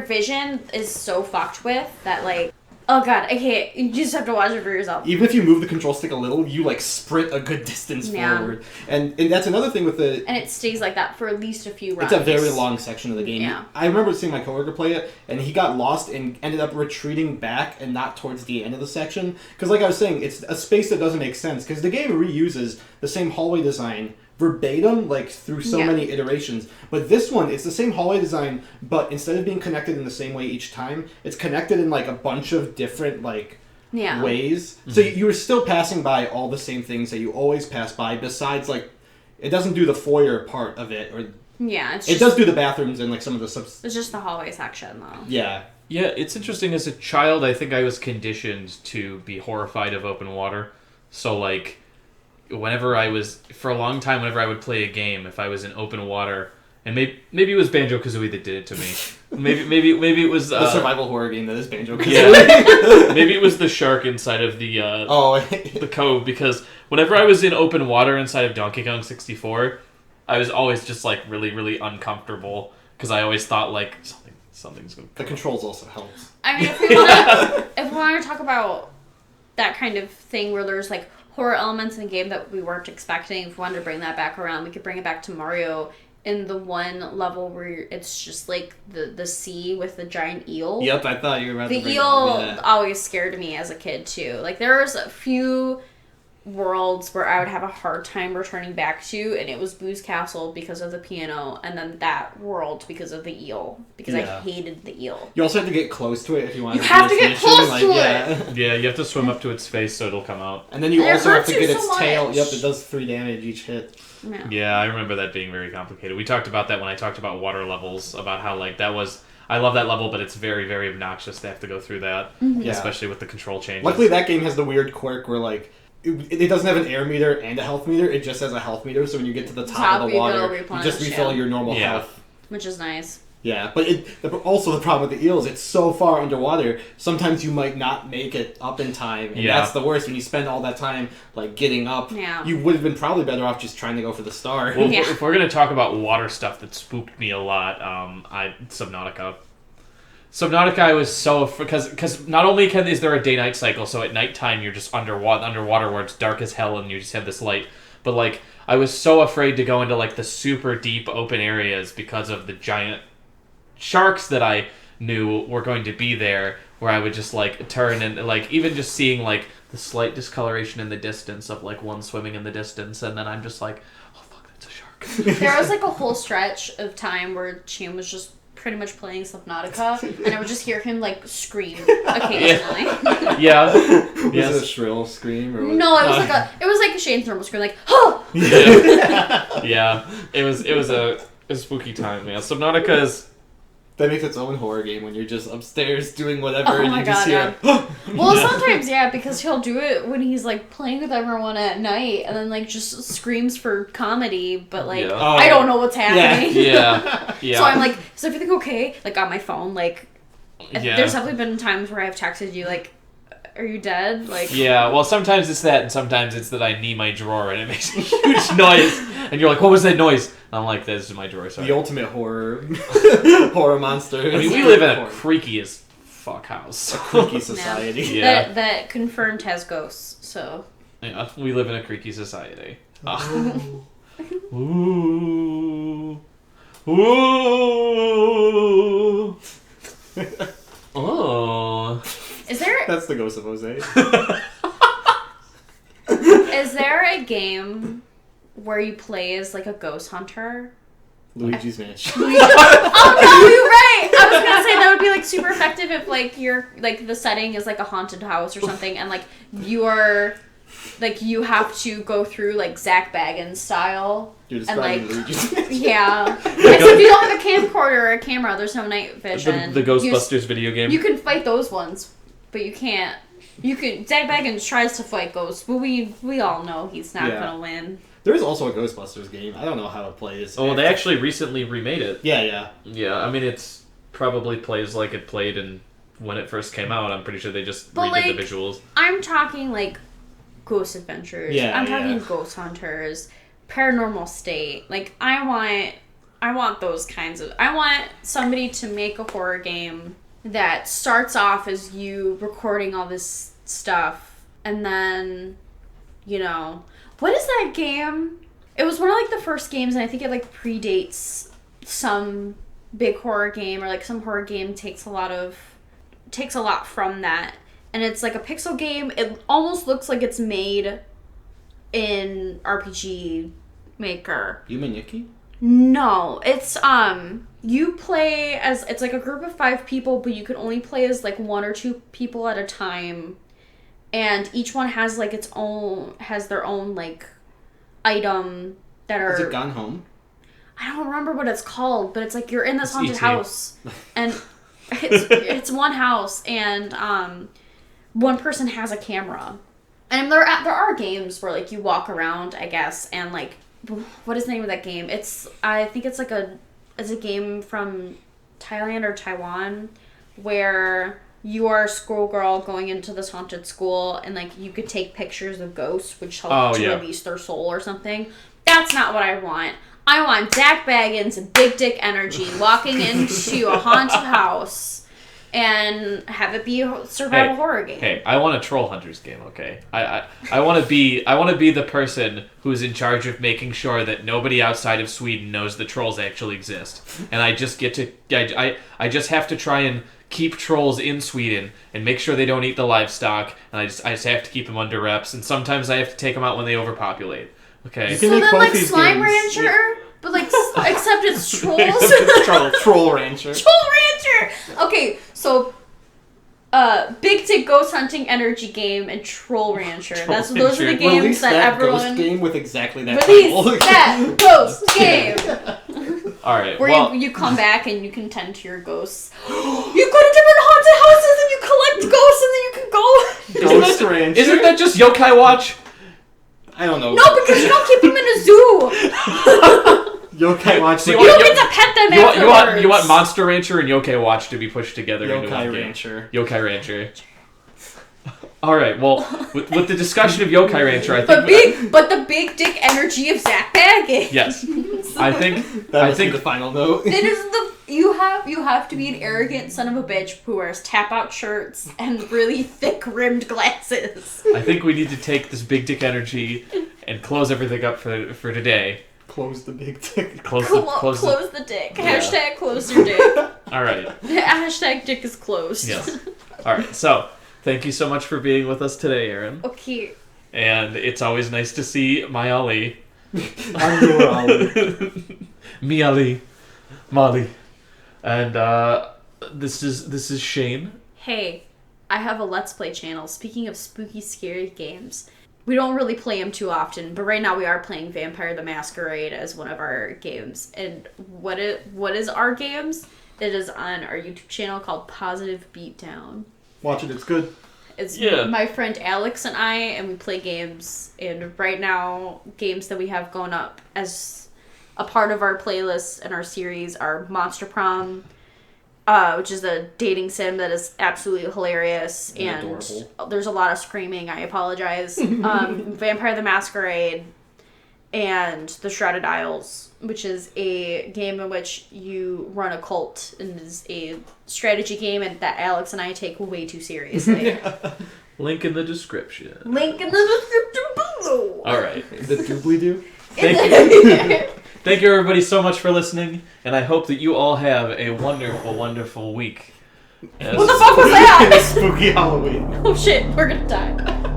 vision is so fucked with that, like, oh god, I can't. You just have to watch it for yourself. Even if you move the control stick a little, you like sprint a good distance forward. And that's another thing with the... And it stays like that for at least a few rounds. It's a very long section of the game. Yeah. I remember seeing my coworker play it, and he got lost and ended up retreating back and not towards the end of the section. Because like I was saying, it's a space that doesn't make sense. Because the game reuses the same hallway design verbatim, like through so many iterations. But this one, it's the same hallway design, but instead of being connected in the same way each time, it's connected in like a bunch of different like ways. Mm-hmm. So you were still passing by all the same things that you always pass by, besides like it doesn't do the foyer part of it, or it does do the bathrooms and like some of the subs. It's just the hallway section though. Yeah, it's interesting. As a child, I think I was conditioned to be horrified of open water. So like, whenever I would play a game, if I was in open water, and maybe it was Banjo-Kazooie that did it to me. Maybe it was the survival horror game that is Banjo-Kazooie. Yeah. Maybe it was the shark inside of the the cove, because whenever I was in open water inside of Donkey Kong 64, I was always just like really, really uncomfortable, because I always thought like something's going to... The controls also helps. I mean, if we want to talk about that kind of thing where there's like horror elements in the game that we weren't expecting, if we wanted to bring that back around, we could bring it back to Mario in the one level where it's just like the sea with the giant eel. Yep, I thought you were about to bring the eel always scared me as a kid too. Like there was a few worlds where I would have a hard time returning back to, and it was Boo's Castle because of the piano, and then that world because of the eel, because I hated the eel. You also have to get close to it if you want to have to get close to it! Yeah, you have to swim up to its face so it'll come out. And then you also have to get its tail. Yep, it does 3 damage each hit. Yeah, I remember that being very complicated. We talked about that when I talked about water levels, about how, like, that was... I love that level, but it's very, very obnoxious to have to go through that, especially with the control changes. Luckily, that game has the weird quirk where, like, it doesn't have an air meter and a health meter. It just has a health meter, so when you get to the top of the water, you just refill your normal health. Which is nice. Yeah, but also the problem with the eels, it's so far underwater, sometimes you might not make it up in time, and that's the worst. When you spend all that time, like, getting up, you would have been probably better off just trying to go for the star. Well, if we're going to talk about water stuff that spooked me a lot, Subnautica. Subnautica, I was so... Because not only is there a day-night cycle, so at nighttime you're just underwater where it's dark as hell and you just have this light, but, like, I was so afraid to go into, like, the super deep open areas because of the giant sharks that I knew were going to be there, where I would just, like, turn and, like, even just seeing, like, the slight discoloration in the distance of, like, one swimming in the distance, and then I'm just like, oh, fuck, that's a shark. There was, like, a whole stretch of time where Shane was just pretty much playing Subnautica, and I would just hear him, like, scream occasionally. Yeah. Was it a shrill scream? Or no, it was like a Shane's normal scream, like, oh! Yeah. It was a spooky time, yeah. Subnautica is... That makes its own horror game when you're just upstairs doing whatever and you just hear... Well, sometimes, because he'll do it when he's, like, playing with everyone at night and then, like, just screams for comedy, but, like, I don't know what's happening. Yeah. So I'm like, is everything okay? Like, on my phone, like, there's definitely been times where I've texted you, like, are you dead? Like, yeah, well, sometimes it's that, and sometimes it's that I knee my drawer and it makes a huge noise, and you're like, what was that noise? And I'm like, this is my drawer, sorry. The ultimate horror monster. I mean, we live in a creaky as fuck house. A creaky society. Yeah. That confirmed has ghosts, so. Yeah, we live in a creaky society. Oh. Ooh. Ooh. Oh. Is there... That's the ghost of Jose. Is there a game where you play as, like, a ghost hunter? Luigi's Mansion. Oh, no, you're right! I was gonna say that would be, like, super effective if, like, you're, like, the setting is, like, a haunted house or something, and, like, you're... Like, you have to go through, like, Zach Baggins style. You're describing Luigi's Mansion. Yeah. Except if you don't have a camcorder or a camera, there's no night vision. The Ghostbusters video game. You can fight those ones, but you can't. Zach Baggins tries to fight ghosts, but we all know he's not gonna win. There is also a Ghostbusters game. I don't know how it plays. Oh, they actually recently remade it. Yeah. Yeah, I mean, it's probably plays like it played when it first came out. I'm pretty sure they just redid the visuals. I'm talking, like, Ghost Adventures. Yeah, I'm talking Ghost Hunters, Paranormal State. Like, I want those kinds of... I want somebody to make a horror game that starts off as you recording all this stuff, and then, you know... What is that game? It was one of, like, the first games, and I think it, like, predates some big horror game, or, like, some horror game takes a lot from that. And it's, like, a pixel game. It almost looks like it's made in RPG Maker. Yume Nikki? No. It's, you play as... It's, like, a group of 5 people, but you can only play as, like, 1 or 2 people at a time. And each one has, like, has their own, like, item that are... Is it Gone Home? I don't remember what it's called, but it's, like, you're in this haunted house. And it's one house, and, one person has a camera. And there are games where, like, you walk around, I guess, and, like, what is the name of that game? I think it's a game from Thailand or Taiwan where you are a schoolgirl going into this haunted school, and, like, you could take pictures of ghosts, which help to release their soul or something. That's not what I want. I want Zach Baggins and big dick energy walking into a haunted house and have it be a survival horror game. Hey, I want a Troll Hunters game, okay? I want to be the person who's in charge of making sure that nobody outside of Sweden knows the trolls actually exist. And I just get to I just have to try and keep trolls in Sweden and make sure they don't eat the livestock, and I just have to keep them under wraps, and sometimes I have to take them out when they overpopulate. Okay. You So can make then, both like, these Slime games. Rancher, but like, except it's trolls. Troll Rancher. Troll Rancher! Okay, so, Big Dick Ghost Hunting Energy Game and Troll Rancher. Those are the games Release that ghost everyone... game with exactly that Release title. that ghost game! All right. Where well, you come back and you can tend to your ghosts. You go to different haunted houses and you collect ghosts and then you can go... Ghost Rancher. isn't that just Yokai Watch? I don't know. No, because you don't keep them in a zoo! Yokai Watch. So You don't get to pet them afterwards! You want Monster Rancher and Yokai Watch to be pushed together into one Yokai game. Rancher. Yokai Rancher. All right. Well, with the discussion of Yokai Rancher, I think. But the big dick energy of Zach Baggins. Yes. I think. That I must be think. the final note. It is you have to be an arrogant son of a bitch who wears tap out shirts and really thick rimmed glasses. I think we need to take this big dick energy and close everything up for today. Close the big dick. Close Close the dick. Yeah. Hashtag close your dick. All right. Hashtag dick is closed. Yes. All right. So, thank you so much for being with us today, Erin. Okay. And it's always nice to see my Ali. I'm your Ollie. Me Ali. Molly. And this is Shane. Hey, I have a Let's Play channel. Speaking of spooky, scary games, we don't really play them too often, but right now we are playing Vampire the Masquerade as one of our games. And what is our games? It is on our YouTube channel called Positive Beatdown. Watch it, it's good. It's Yeah. my friend Alex and I, and we play games. And right now, games that we have going up as a part of our playlist and our series are Monster Prom, which is a dating sim that is absolutely hilarious, and adorable. there's a lot of screaming. I apologize. Vampire the Masquerade, and The Shrouded Isles, which is a game in which you run a cult, and is a strategy game, and that Alex and I take way too seriously. Link in the description. Link in the description below. All right. The doobly doo. Thank you everybody so much for listening, and I hope that you all have a wonderful, wonderful week. What the fuck was that? Spooky Halloween. Oh shit, we're gonna die.